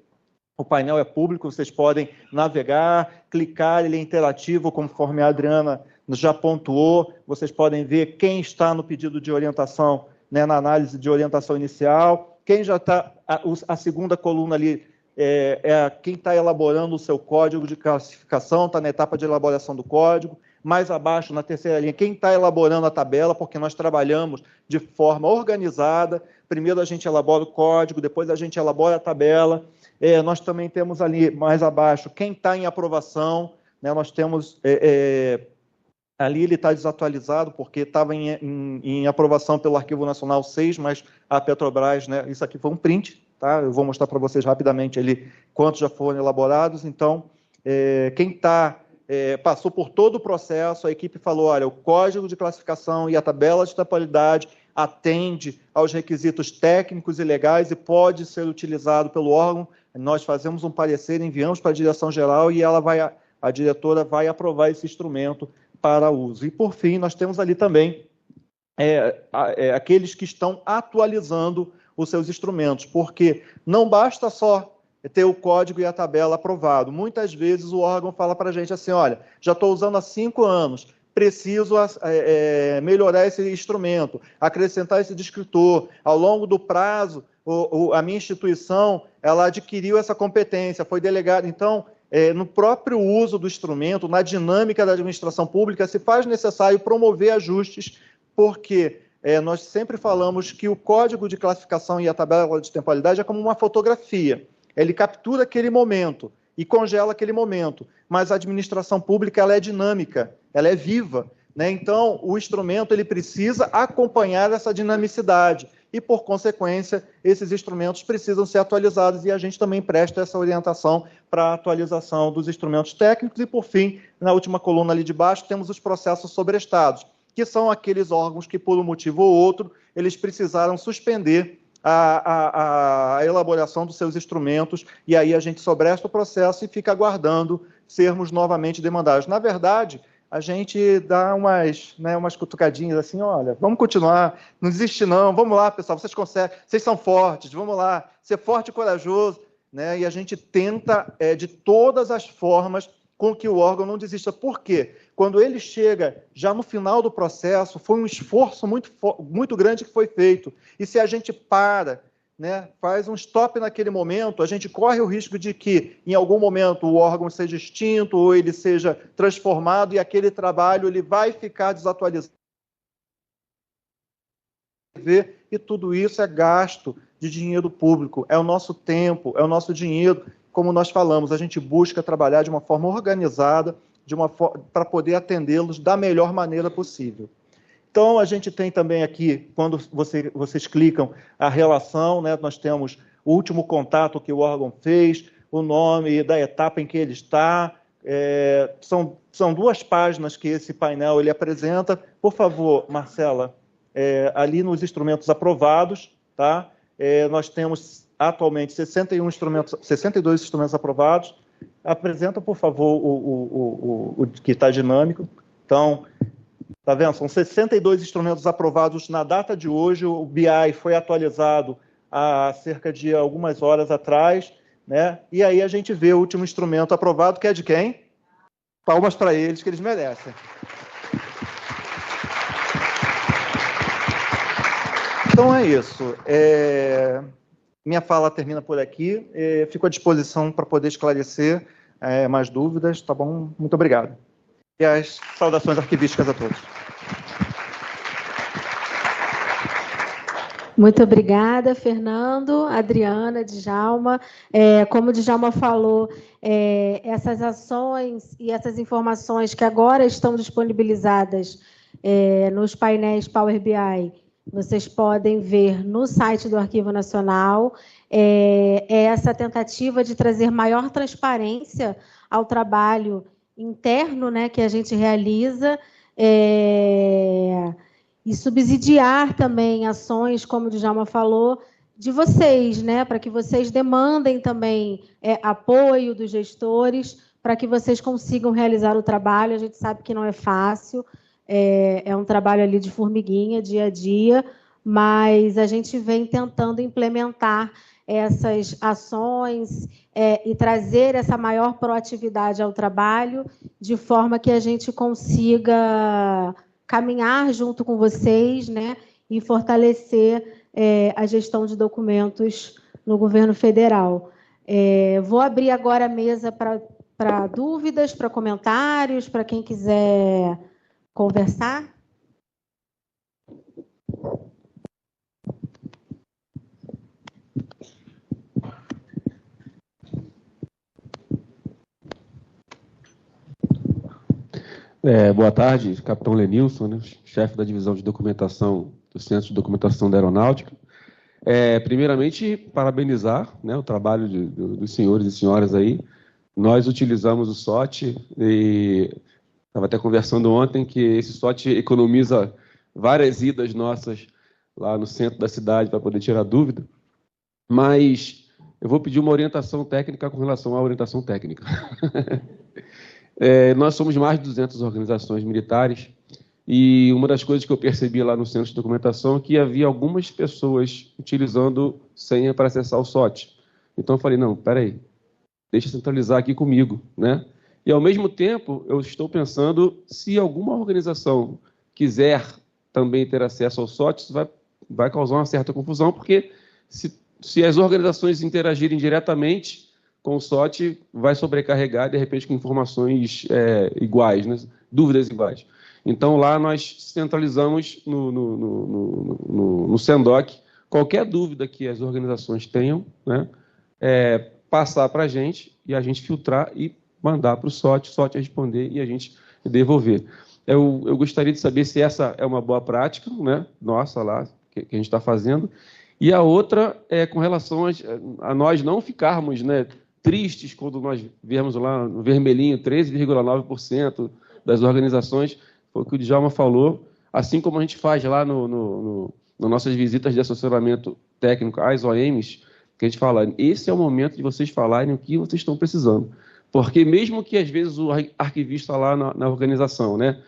o painel é público, vocês podem navegar, clicar, ele é interativo, conforme a Adriana já pontuou, vocês podem ver quem está no pedido de orientação, né, na análise de orientação inicial, quem já está, a segunda coluna ali, quem está elaborando o seu código de classificação, está na etapa de elaboração do código. Mais abaixo, na terceira linha, quem está elaborando a tabela, porque nós trabalhamos de forma organizada. Primeiro a gente elabora o código, depois a gente elabora a tabela. Nós também temos ali, mais abaixo, quem está em aprovação, né? Nós temos, ali ele está desatualizado, porque estava em aprovação pelo Arquivo Nacional 6, mas a Petrobras, né? Isso aqui foi um print, tá? Eu vou mostrar para vocês rapidamente ali quantos já foram elaborados. Então, quem está... passou por todo o processo, a equipe falou, olha, o código de classificação e a tabela de temporalidade atende aos requisitos técnicos e legais e pode ser utilizado pelo órgão. Nós fazemos um parecer, enviamos para a direção-geral e a diretora vai aprovar esse instrumento para uso. E, por fim, nós temos ali também aqueles que estão atualizando os seus instrumentos, porque não basta só ter o código e a tabela aprovado. Muitas vezes o órgão fala para a gente assim, olha, já estou usando há 5 anos, preciso melhorar esse instrumento, acrescentar esse descritor. Ao longo do prazo, a minha instituição, ela adquiriu essa competência, foi delegada. Então, no próprio uso do instrumento, na dinâmica da administração pública, se faz necessário promover ajustes, porque nós sempre falamos que o código de classificação e a tabela de temporalidade é como uma fotografia. Ele captura aquele momento e congela aquele momento, mas a administração pública ela é dinâmica, ela é viva, né? Então, o instrumento ele precisa acompanhar essa dinamicidade e, por consequência, esses instrumentos precisam ser atualizados e a gente também presta essa orientação para a atualização dos instrumentos técnicos. E, por fim, na última coluna ali de baixo, temos os processos sobrestados, que são aqueles órgãos que, por um motivo ou outro, eles precisaram suspender a elaboração dos seus instrumentos, e aí a gente sobresta o processo e fica aguardando sermos novamente demandados. Na verdade, a gente dá umas cutucadinhas assim, olha, vamos continuar, não desiste não, vamos lá, pessoal, vocês conseguem, vocês são fortes, vamos lá, ser forte e corajoso, né? E a gente tenta, de todas as formas, com que o órgão não desista. Por quê? Quando ele chega já no final do processo, foi um esforço muito grande que foi feito. E se a gente para, né, faz um stop naquele momento, a gente corre o risco de que, em algum momento, o órgão seja extinto ou ele seja transformado e aquele trabalho ele vai ficar desatualizado. E tudo isso é gasto de dinheiro público, é o nosso tempo, é o nosso dinheiro. Como nós falamos, a gente busca trabalhar de uma forma organizada, para poder atendê-los da melhor maneira possível. Então, a gente tem também aqui, quando vocês clicam, a relação, né? Nós temos o último contato que o órgão fez, o nome da etapa em que ele está. São 2 páginas que esse painel ele apresenta. Por favor, Marcela, ali nos instrumentos aprovados, tá? Nós temos atualmente 62 instrumentos aprovados. Apresenta, por favor, o que está dinâmico. Então, está vendo? São 62 instrumentos aprovados na data de hoje. O BI foi atualizado há cerca de algumas horas atrás, né? E aí a gente vê o último instrumento aprovado, que é de quem? Palmas para eles, que eles merecem. Então é isso. Minha fala termina por aqui. Fico à disposição para poder esclarecer mais dúvidas, tá bom? Muito obrigado. E as saudações arquivísticas a todos. Muito obrigada, Fernando, Adriana, Djalma. Como o Djalma falou, essas ações e essas informações que agora estão disponibilizadas nos painéis Power BI, vocês podem ver no site do Arquivo Nacional. Essa tentativa de trazer maior transparência ao trabalho interno, né, que a gente realiza, e subsidiar também ações, como o Djalma falou, de vocês, né, para que vocês demandem também apoio dos gestores, para que vocês consigam realizar o trabalho. A gente sabe que não é fácil, é um trabalho ali de formiguinha, dia a dia, mas a gente vem tentando implementar essas ações e trazer essa maior proatividade ao trabalho, de forma que a gente consiga caminhar junto com vocês, né, e fortalecer a gestão de documentos no governo federal. Vou abrir agora a mesa para dúvidas, para comentários, para quem quiser conversar. Boa tarde, capitão Lenilson, né, chefe da divisão de documentação do Centro de Documentação da Aeronáutica. Primeiramente, parabenizar, né, o trabalho dos senhores e senhoras aí. Nós utilizamos o SOT e estava até conversando ontem que esse SOT economiza várias idas nossas lá no centro da cidade para poder tirar dúvida, mas eu vou pedir uma orientação técnica com relação à orientação técnica. Nós somos mais de 200 organizações militares e uma das coisas que eu percebi lá no centro de documentação é que havia algumas pessoas utilizando senha para acessar o SOT. Então eu falei, não, peraí, deixa eu centralizar aqui comigo, né? E ao mesmo tempo eu estou pensando se alguma organização quiser também ter acesso ao SOT, isso vai causar uma certa confusão, porque se as organizações interagirem diretamente com o SOT, vai sobrecarregar, de repente, com informações iguais, né? Dúvidas iguais. Então, lá nós centralizamos no SENDOC qualquer dúvida que as organizações tenham, né? Passar para a gente e a gente filtrar e mandar para o SOT responder e a gente devolver. Eu gostaria de saber se essa é uma boa prática, né? Nossa, lá, que a gente está fazendo. E a outra é com relação a nós não ficarmos, né, tristes quando nós vemos lá no vermelhinho 13,9% das organizações, foi o que o Djalma falou, assim como a gente faz lá nas nossas visitas de assessoramento técnico às OMs, que a gente fala, esse é o momento de vocês falarem o que vocês estão precisando. Porque mesmo que às vezes o arquivista lá na organização, né,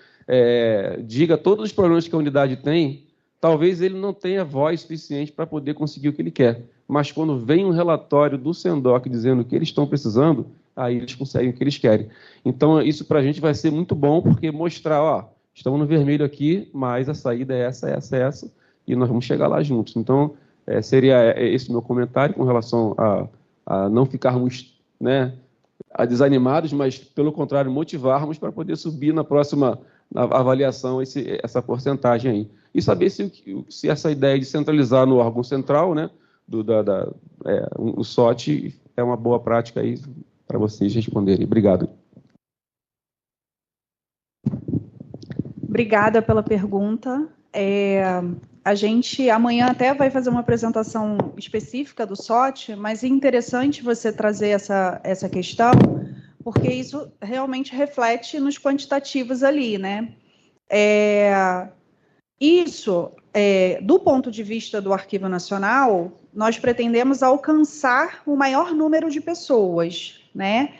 diga todos os problemas que a unidade tem, talvez ele não tenha voz suficiente para poder conseguir o que ele quer. Mas quando vem um relatório do SENDOC dizendo o que eles estão precisando, aí eles conseguem o que eles querem. Então, isso para a gente vai ser muito bom, porque mostrar, ó, estamos no vermelho aqui, mas a saída é essa, e nós vamos chegar lá juntos. Então, seria esse o meu comentário com relação a não ficarmos, né, desanimados, mas, pelo contrário, motivarmos para poder subir na próxima avaliação essa porcentagem aí. E saber se essa ideia de centralizar no órgão central, né, o SOT é uma boa prática aí para vocês responderem. Obrigado. Obrigada pela pergunta. A gente amanhã até vai fazer uma apresentação específica do SOT, mas é interessante você trazer essa questão, porque isso realmente reflete nos quantitativos ali, né? Isso, do ponto de vista do Arquivo Nacional, nós pretendemos alcançar o maior número de pessoas, né?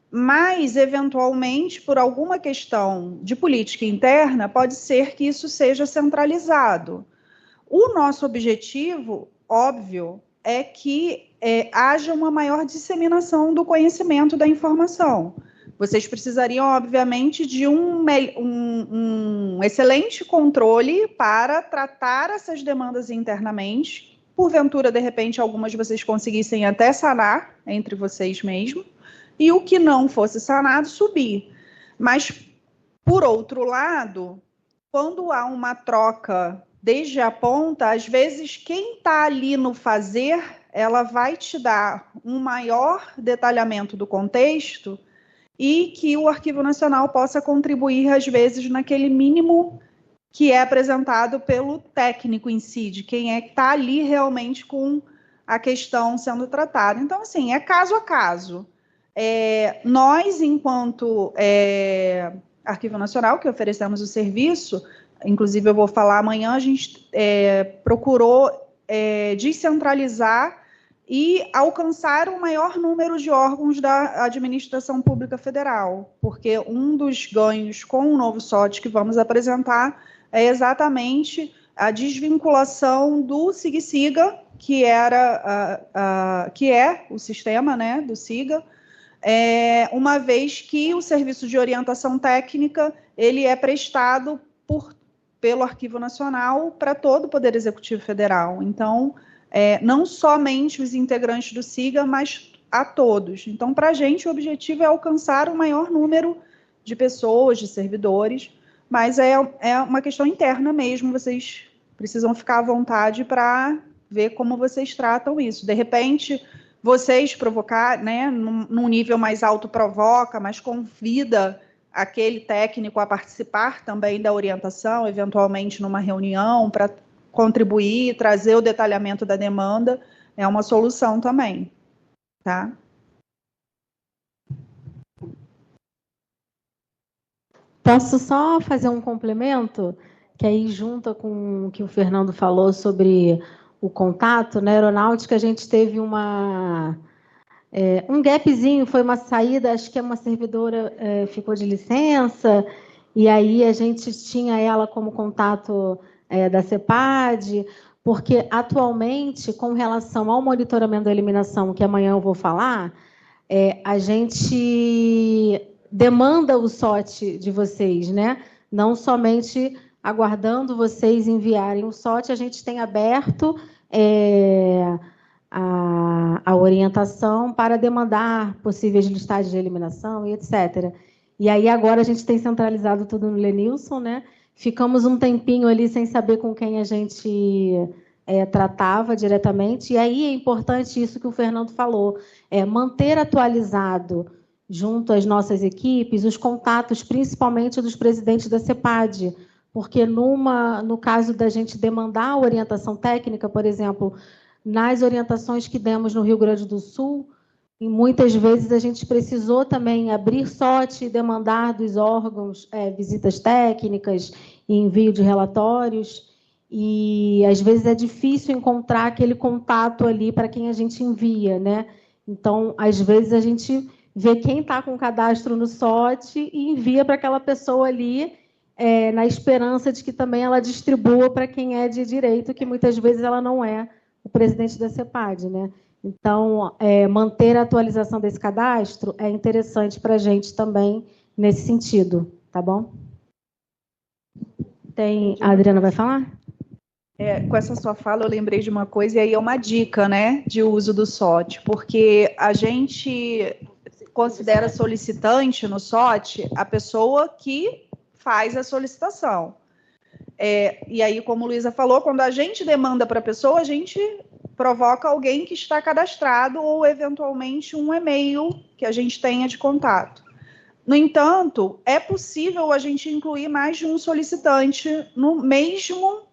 Mas, eventualmente, por alguma questão de política interna, pode ser que isso seja centralizado. O nosso objetivo, óbvio, é que haja uma maior disseminação do conhecimento da informação. Vocês precisariam, obviamente, de um excelente controle para tratar essas demandas internamente. Porventura, de repente, algumas vocês conseguissem até sanar entre vocês mesmos. E o que não fosse sanado, subir. Mas, por outro lado, quando há uma troca desde a ponta, às vezes quem está ali no fazer, ela vai te dar um maior detalhamento do contexto e que o Arquivo Nacional possa contribuir, às vezes, naquele mínimo que é apresentado pelo técnico em si, de quem é que está ali realmente com a questão sendo tratada. Então, assim, é caso a caso. Nós, enquanto Arquivo Nacional, que oferecemos o serviço, inclusive eu vou falar amanhã, a gente procurou descentralizar e alcançar o maior número de órgãos da administração pública federal, porque um dos ganhos com o novo SOT que vamos apresentar é exatamente a desvinculação do SIG-SIGA, que é o sistema, né, do SIGA, uma vez que o serviço de orientação técnica ele é prestado pelo Arquivo Nacional para todo o Poder Executivo Federal. Então, não somente os integrantes do SIGA, mas a todos. Então, para a gente, o objetivo é alcançar o maior número de pessoas, de servidores, mas é uma questão interna mesmo, vocês precisam ficar à vontade para ver como vocês tratam isso. De repente, vocês provocar, né, num nível mais alto provoca, mas convida aquele técnico a participar também da orientação, eventualmente numa reunião, para contribuir, trazer o detalhamento da demanda, é uma solução também, tá? Posso só fazer um complemento, que aí junta com o que o Fernando falou sobre o contato. Na aeronáutica, a gente teve um gapzinho, foi uma saída, acho que uma servidora ficou de licença, e aí a gente tinha ela como contato da CEPAD, porque atualmente, com relação ao monitoramento da eliminação, que amanhã eu vou falar, a gente demanda o SOT de vocês, né? Não somente aguardando vocês enviarem o SOT, a gente tem aberto a orientação para demandar possíveis listagens de eliminação e etc. E aí agora a gente tem centralizado tudo no Lenilson, né? Ficamos um tempinho ali sem saber com quem a gente tratava diretamente, e aí é importante isso que o Fernando falou, manter atualizado junto às nossas equipes os contatos, principalmente dos presidentes da CEPAD, porque no caso da gente demandar a orientação técnica, por exemplo, nas orientações que demos no Rio Grande do Sul, e muitas vezes a gente precisou também abrir SOT e demandar dos órgãos visitas técnicas e envio de relatórios, e às vezes é difícil encontrar aquele contato ali para quem a gente envia, né? Então, às vezes a gente vê quem está com o cadastro no SOT e envia para aquela pessoa ali, na esperança de que também ela distribua para quem é de direito, que muitas vezes ela não é o presidente da CEPAD, né? Então, manter a atualização desse cadastro é interessante para a gente também nesse sentido, tá bom? A Adriana vai falar? Com essa sua fala, eu lembrei de uma coisa, e aí é uma dica, né, de uso do SOT, porque a gente considera solicitante no SOT a pessoa que faz a solicitação. E aí, como a Luísa falou, quando a gente demanda para a pessoa, a gente provoca alguém que está cadastrado ou, eventualmente, um e-mail que a gente tenha de contato. No entanto, é possível a gente incluir mais de um solicitante no mesmo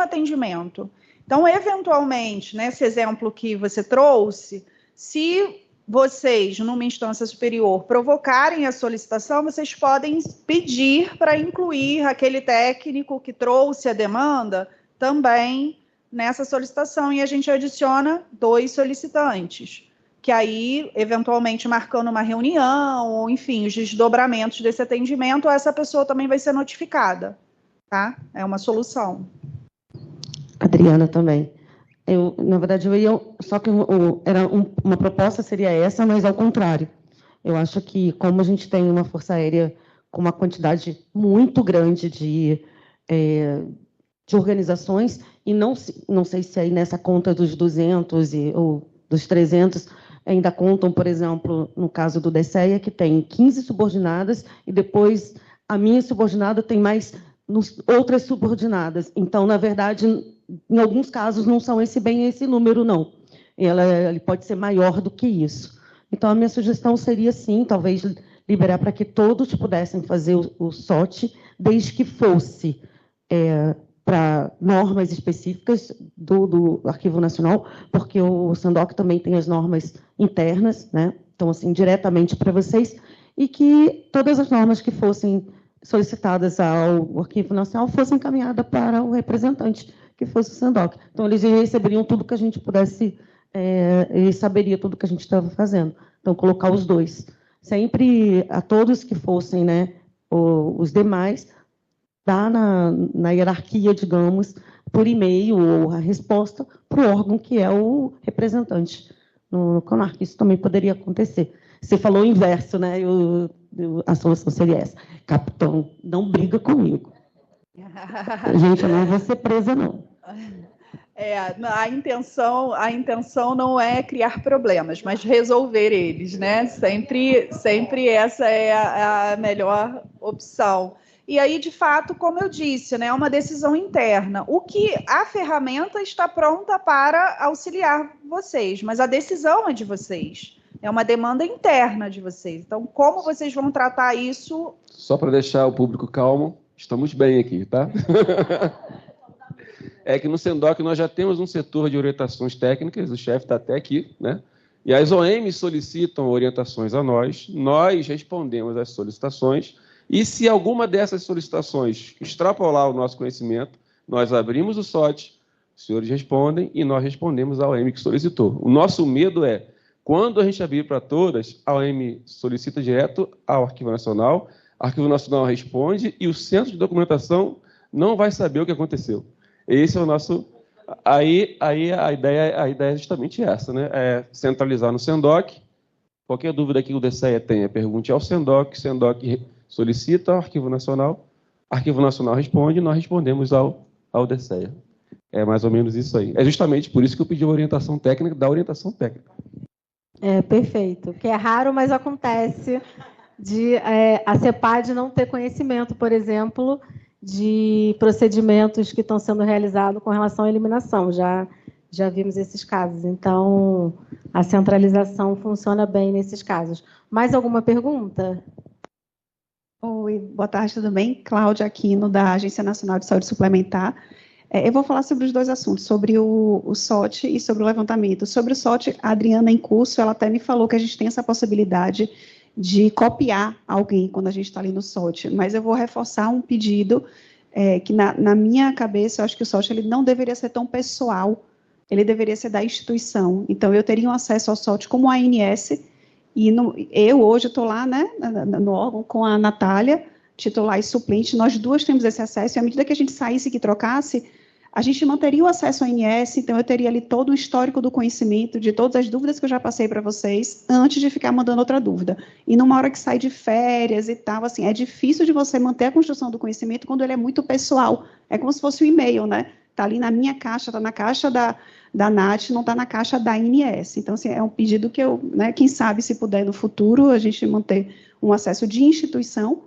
atendimento. Então, eventualmente, nesse exemplo que você trouxe, se vocês, numa instância superior, provocarem a solicitação, vocês podem pedir para incluir aquele técnico que trouxe a demanda também nessa solicitação, e a gente adiciona 2 solicitantes, que aí, eventualmente, marcando uma reunião, ou, enfim, os desdobramentos desse atendimento, essa pessoa também vai ser notificada, tá? É uma solução. Adriana também. Na verdade, só que uma proposta seria essa, mas ao contrário. Eu acho que, como a gente tem uma força aérea com uma quantidade muito grande de organizações, e não sei se aí nessa conta dos 200 ou dos 300 ainda contam, por exemplo, no caso do DSEA, que tem 15 subordinadas, e depois a minha subordinada tem mais outras subordinadas. Então, na verdade, em alguns casos, não são bem esse número, não. Ele pode ser maior do que isso. Então, a minha sugestão seria, sim, talvez liberar para que todos pudessem fazer o SOT, desde que fosse para normas específicas do Arquivo Nacional, porque o SANDOC também tem as normas internas, né? Então, assim, diretamente para vocês, e que todas as normas que fossem solicitadas ao Arquivo Nacional fossem encaminhadas para o representante, que fosse o SANDOC. Então, eles receberiam tudo que a gente pudesse, eles saberiam tudo que a gente estava fazendo. Então, colocar os dois. Sempre a todos que fossem, né, os demais, dar na hierarquia, digamos, por e-mail ou a resposta para o órgão que é o representante no CONARC. Isso também poderia acontecer. Você falou o inverso, né? A solução seria essa. Capitão, não briga comigo. Gente, eu não vou ser presa, não. A intenção não é criar problemas, mas resolver eles, né? Sempre essa é a melhor opção. E aí, de fato, como eu disse, né, é uma decisão interna. O que a ferramenta está pronta para auxiliar vocês, mas a decisão é de vocês. É uma demanda interna de vocês. Então, como vocês vão tratar isso? Só para deixar o público calmo, estamos bem aqui, tá? É que no SENDOC nós já temos um setor de orientações técnicas, o chefe está até aqui, né? E as OMs solicitam orientações a nós respondemos às solicitações, e se alguma dessas solicitações extrapolar o nosso conhecimento, nós abrimos o SOT, os senhores respondem e nós respondemos à OM que solicitou. O nosso medo é, quando a gente abrir para todas, a OM solicita direto ao Arquivo Nacional, o Arquivo Nacional responde e o Centro de Documentação não vai saber o que aconteceu. Esse é o nosso... Aí a ideia é justamente essa, né? É centralizar no SENDOC. Qualquer dúvida que o DCEA tenha, pergunte ao SENDOC, o SENDOC solicita ao Arquivo Nacional responde e nós respondemos ao DCEA. É mais ou menos isso aí. É justamente por isso que eu pedi a orientação técnica, da orientação técnica. Perfeito. Que é raro, mas acontece de a CEPAD não ter conhecimento, por exemplo, de procedimentos que estão sendo realizados com relação à eliminação. Já vimos esses casos. Então, a centralização funciona bem nesses casos. Mais alguma pergunta? Oi, boa tarde, tudo bem? Cláudia Aquino, da Agência Nacional de Saúde Suplementar. Eu vou falar sobre os dois assuntos, sobre o SOT e sobre o levantamento. Sobre o SOT, a Adriana, em curso, ela até me falou que a gente tem essa possibilidade de copiar alguém quando a gente está ali no SOT, mas eu vou reforçar um pedido que, na minha cabeça, eu acho que o SOT ele não deveria ser tão pessoal, ele deveria ser da instituição. Então, eu teria um acesso ao SOT como a ANS, e eu hoje estou lá, né, no órgão com a Natália, titular e suplente, nós duas temos esse acesso, e à medida que a gente saísse e que trocasse, a gente manteria o acesso ao ANS, então eu teria ali todo o histórico do conhecimento, de todas as dúvidas que eu já passei para vocês, antes de ficar mandando outra dúvida. E numa hora que sai de férias e tal, assim, é difícil de você manter a construção do conhecimento quando ele é muito pessoal. É como se fosse um e-mail, né? Está ali na minha caixa, está na caixa da NAT, não está na caixa da ANS. Então, assim, é um pedido que eu, né, quem sabe, se puder no futuro, a gente manter um acesso de instituição,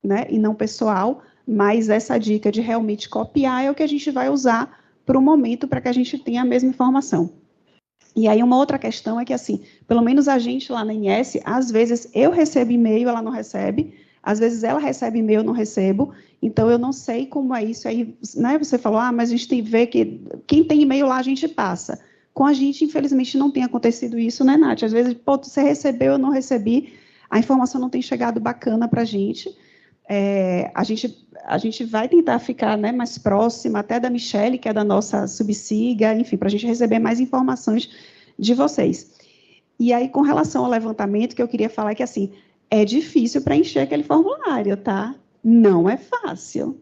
né, e não pessoal, mas essa dica de realmente copiar é o que a gente vai usar para o momento, para que a gente tenha a mesma informação. E aí uma outra questão é que, assim, pelo menos a gente lá na ANS, às vezes eu recebo e-mail, ela não recebe, às vezes ela recebe e-mail, eu não recebo, então eu não sei como é isso. Aí, né, você falou, mas a gente tem que ver que quem tem e-mail lá a gente passa. Com a gente, infelizmente, não tem acontecido isso, né, Nath? Às vezes, você recebeu, eu não recebi, a informação não tem chegado bacana para a gente. A gente vai tentar ficar, né, mais próxima até da Michele, que é da nossa subsiga, enfim, para a gente receber mais informações de vocês. E aí, com relação ao levantamento, que eu queria falar que, assim, é difícil preencher aquele formulário, tá? Não é fácil.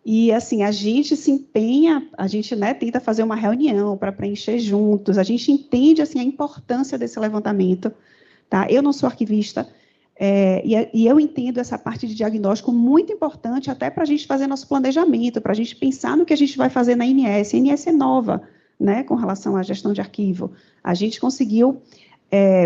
E, assim, a gente se empenha, a gente, né, tenta fazer uma reunião para preencher juntos, a gente entende, assim, a importância desse levantamento, tá? Eu não sou arquivista, e eu entendo essa parte de diagnóstico muito importante até para a gente fazer nosso planejamento, para a gente pensar no que a gente vai fazer na ANS. A ANS é nova, né, com relação à gestão de arquivo. A gente conseguiu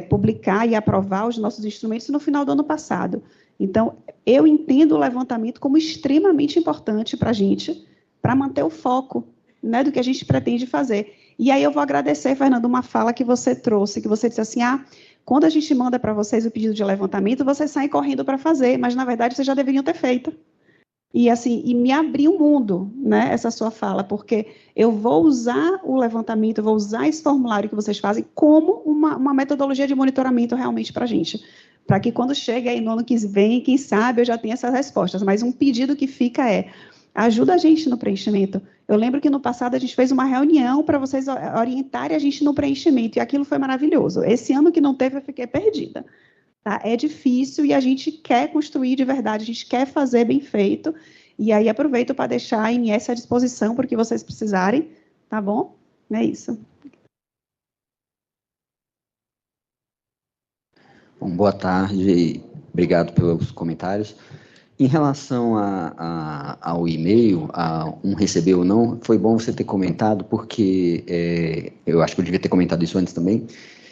publicar e aprovar os nossos instrumentos no final do ano passado. Então, eu entendo o levantamento como extremamente importante para a gente, para manter o foco, né, do que a gente pretende fazer. E aí eu vou agradecer, Fernando, uma fala que você trouxe, que você disse assim, quando a gente manda para vocês o pedido de levantamento, vocês saem correndo para fazer, mas, na verdade, vocês já deveriam ter feito. E, assim, me abriu o mundo, né, essa sua fala, porque eu vou usar o levantamento, eu vou usar esse formulário que vocês fazem como uma metodologia de monitoramento realmente para a gente. Para que quando chega aí no ano que vem, quem sabe eu já tenha essas respostas. Mas um pedido que fica ajuda a gente no preenchimento. Eu lembro que no passado a gente fez uma reunião para vocês orientarem a gente no preenchimento, e aquilo foi maravilhoso. Esse ano que não teve, eu fiquei perdida. Tá? É difícil e a gente quer construir de verdade, a gente quer fazer bem feito. E aí aproveito para deixar a INS à disposição para o que vocês precisarem, tá bom? É isso. Bom, boa tarde, obrigado pelos comentários. Em relação ao e-mail, a um receber ou não, foi bom você ter comentado, porque eu acho que eu devia ter comentado isso antes também.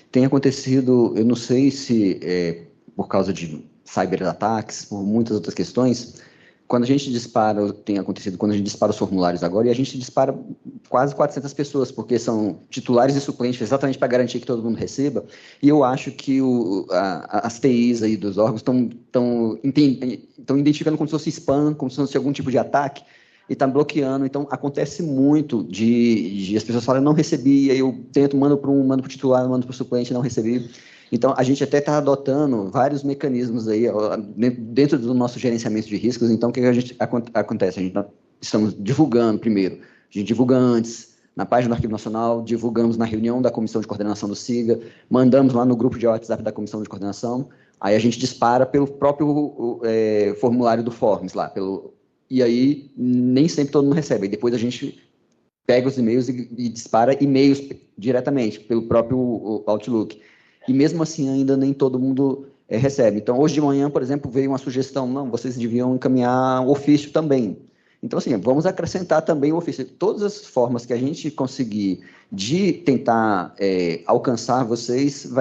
Tem acontecido, eu não sei se por causa de cyberataques, por muitas outras questões, quando a gente dispara, tem acontecido quando a gente dispara os formulários agora, e a gente dispara quase 400 pessoas, porque são titulares e suplentes, exatamente para garantir que todo mundo receba, e eu acho que as TIs aí dos órgãos estão identificando como se fosse spam, como se fosse algum tipo de ataque, e está bloqueando. Então, acontece muito de as pessoas falam, não recebi, aí eu tento, mando para o titular, mando para o suplente, não recebi. Então, a gente até está adotando vários mecanismos aí dentro do nosso gerenciamento de riscos. Então, o que acontece? A gente estamos divulgando primeiro. A gente divulga antes, na página do Arquivo Nacional, divulgamos na reunião da Comissão de Coordenação do SIGA, mandamos lá no grupo de WhatsApp da Comissão de Coordenação, aí a gente dispara pelo próprio formulário do Forms lá, e aí nem sempre todo mundo recebe. Aí depois a gente pega os e-mails e dispara e-mails diretamente pelo próprio Outlook. E mesmo assim ainda nem todo mundo recebe. Então, hoje de manhã, por exemplo, veio uma sugestão, não, vocês deviam encaminhar o ofício também. Então, assim, vamos acrescentar também o ofício. Todas as formas que a gente conseguir de tentar alcançar vocês,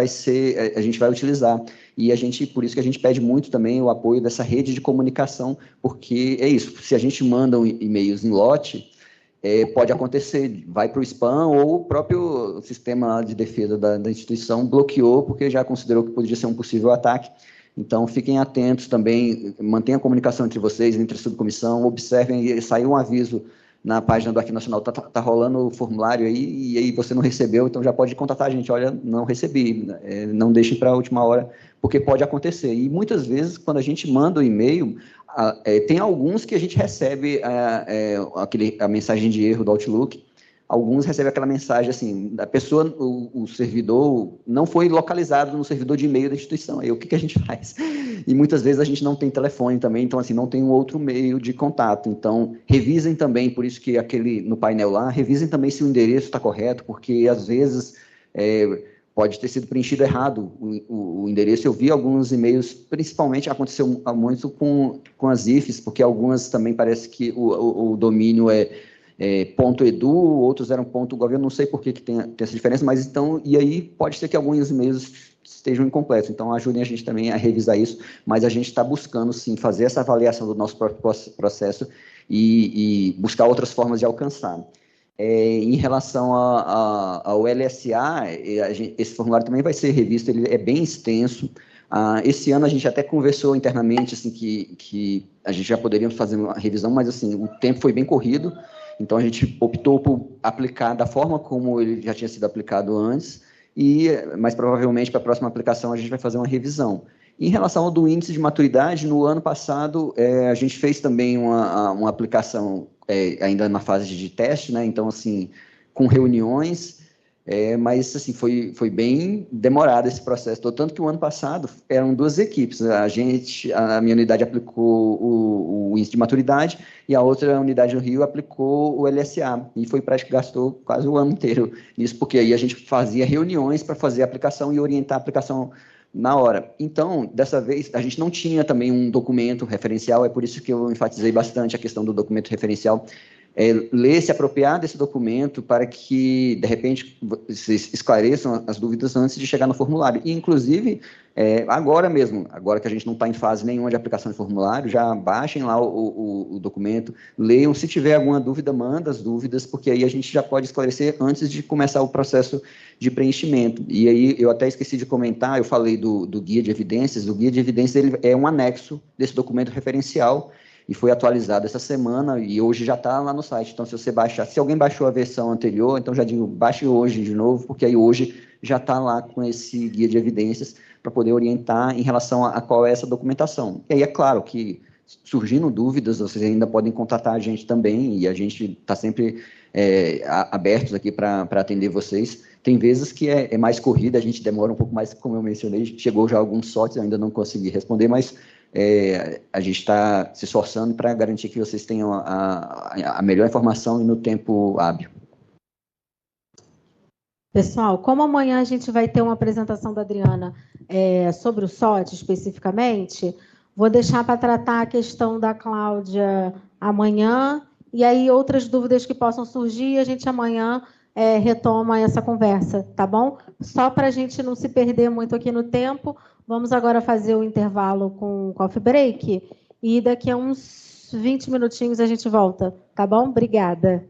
a gente vai utilizar. E por isso que a gente pede muito também o apoio dessa rede de comunicação, porque é isso, se a gente manda e-mails em lote, pode acontecer, vai para o spam, ou o próprio sistema de defesa da instituição bloqueou, porque já considerou que poderia ser um possível ataque. Então, fiquem atentos também, mantenham a comunicação entre vocês, entre a subcomissão, observem, saiu um aviso na página do Arquivo Nacional, tá rolando o formulário aí, e aí você não recebeu, então já pode contatar a gente, olha, não recebi, não deixem para a última hora, porque pode acontecer. E muitas vezes, quando a gente manda o e-mail, tem alguns que a gente recebe a mensagem de erro do Outlook, alguns recebem aquela mensagem assim, a pessoa, o servidor não foi localizado no servidor de e-mail da instituição, aí o que a gente faz? E muitas vezes a gente não tem telefone também, então assim, não tem um outro meio de contato, então revisem também, por isso que no painel lá, revisem também se o endereço está correto, porque às vezes pode ter sido preenchido errado o endereço. Eu vi alguns e-mails, principalmente aconteceu muito com as IFs, porque algumas também parece que o domínio .edu, outros eram .gov, eu não sei por que tem essa diferença, mas então, e aí pode ser que alguns e-mails estejam incompletos, então ajudem a gente também a revisar isso, mas a gente está buscando, sim, fazer essa avaliação do nosso próprio processo e buscar outras formas de alcançar. Em relação ao LSA, esse formulário também vai ser revisto, ele é bem extenso. Esse ano a gente até conversou internamente assim, que a gente já poderia fazer uma revisão, mas assim, o tempo foi bem corrido, então a gente optou por aplicar da forma como ele já tinha sido aplicado antes, mas provavelmente para a próxima aplicação a gente vai fazer uma revisão. Em relação ao do índice de maturidade, no ano passado a gente fez também uma aplicação ainda na fase de teste, né? Então, assim, com reuniões, mas assim, foi bem demorado esse processo, tanto que o ano passado eram duas equipes, a minha unidade aplicou o índice de maturidade e a outra unidade no Rio aplicou o LSA, e gastou quase o ano inteiro nisso, porque aí a gente fazia reuniões para fazer a aplicação e orientar a aplicação na hora. Então, dessa vez, a gente não tinha também um documento referencial, é por isso que eu enfatizei bastante a questão do documento referencial. ler, se apropriar desse documento para que, de repente, vocês esclareçam as dúvidas antes de chegar no formulário. E, inclusive, agora mesmo, agora que a gente não está em fase nenhuma de aplicação de formulário, já baixem lá o documento, leiam, se tiver alguma dúvida, manda as dúvidas, porque aí a gente já pode esclarecer antes de começar o processo de preenchimento. E aí, eu até esqueci de comentar, eu falei do guia de evidências, o guia de evidências ele é um anexo desse documento referencial, e foi atualizado essa semana, e hoje já está lá no site. Então, se você baixar, se alguém baixou a versão anterior, então já digo, baixe hoje de novo, porque aí hoje já está lá com esse guia de evidências para poder orientar em relação a qual é essa documentação. E aí é claro que, surgindo dúvidas, vocês ainda podem contatar a gente também, e a gente está sempre abertos aqui para atender vocês. Tem vezes que é mais corrida, a gente demora um pouco mais, como eu mencionei, chegou já alguns sortes, eu ainda não consegui responder, mas a gente está se esforçando para garantir que vocês tenham a melhor informação e no tempo hábil. Pessoal, como amanhã a gente vai ter uma apresentação da Adriana sobre o SOT especificamente, vou deixar para tratar a questão da Cláudia amanhã, e aí outras dúvidas que possam surgir, a gente amanhã retoma essa conversa, tá bom? Só para a gente não se perder muito aqui no tempo, vamos agora fazer o intervalo com o coffee break, e daqui a uns 20 minutinhos a gente volta, tá bom? Obrigada.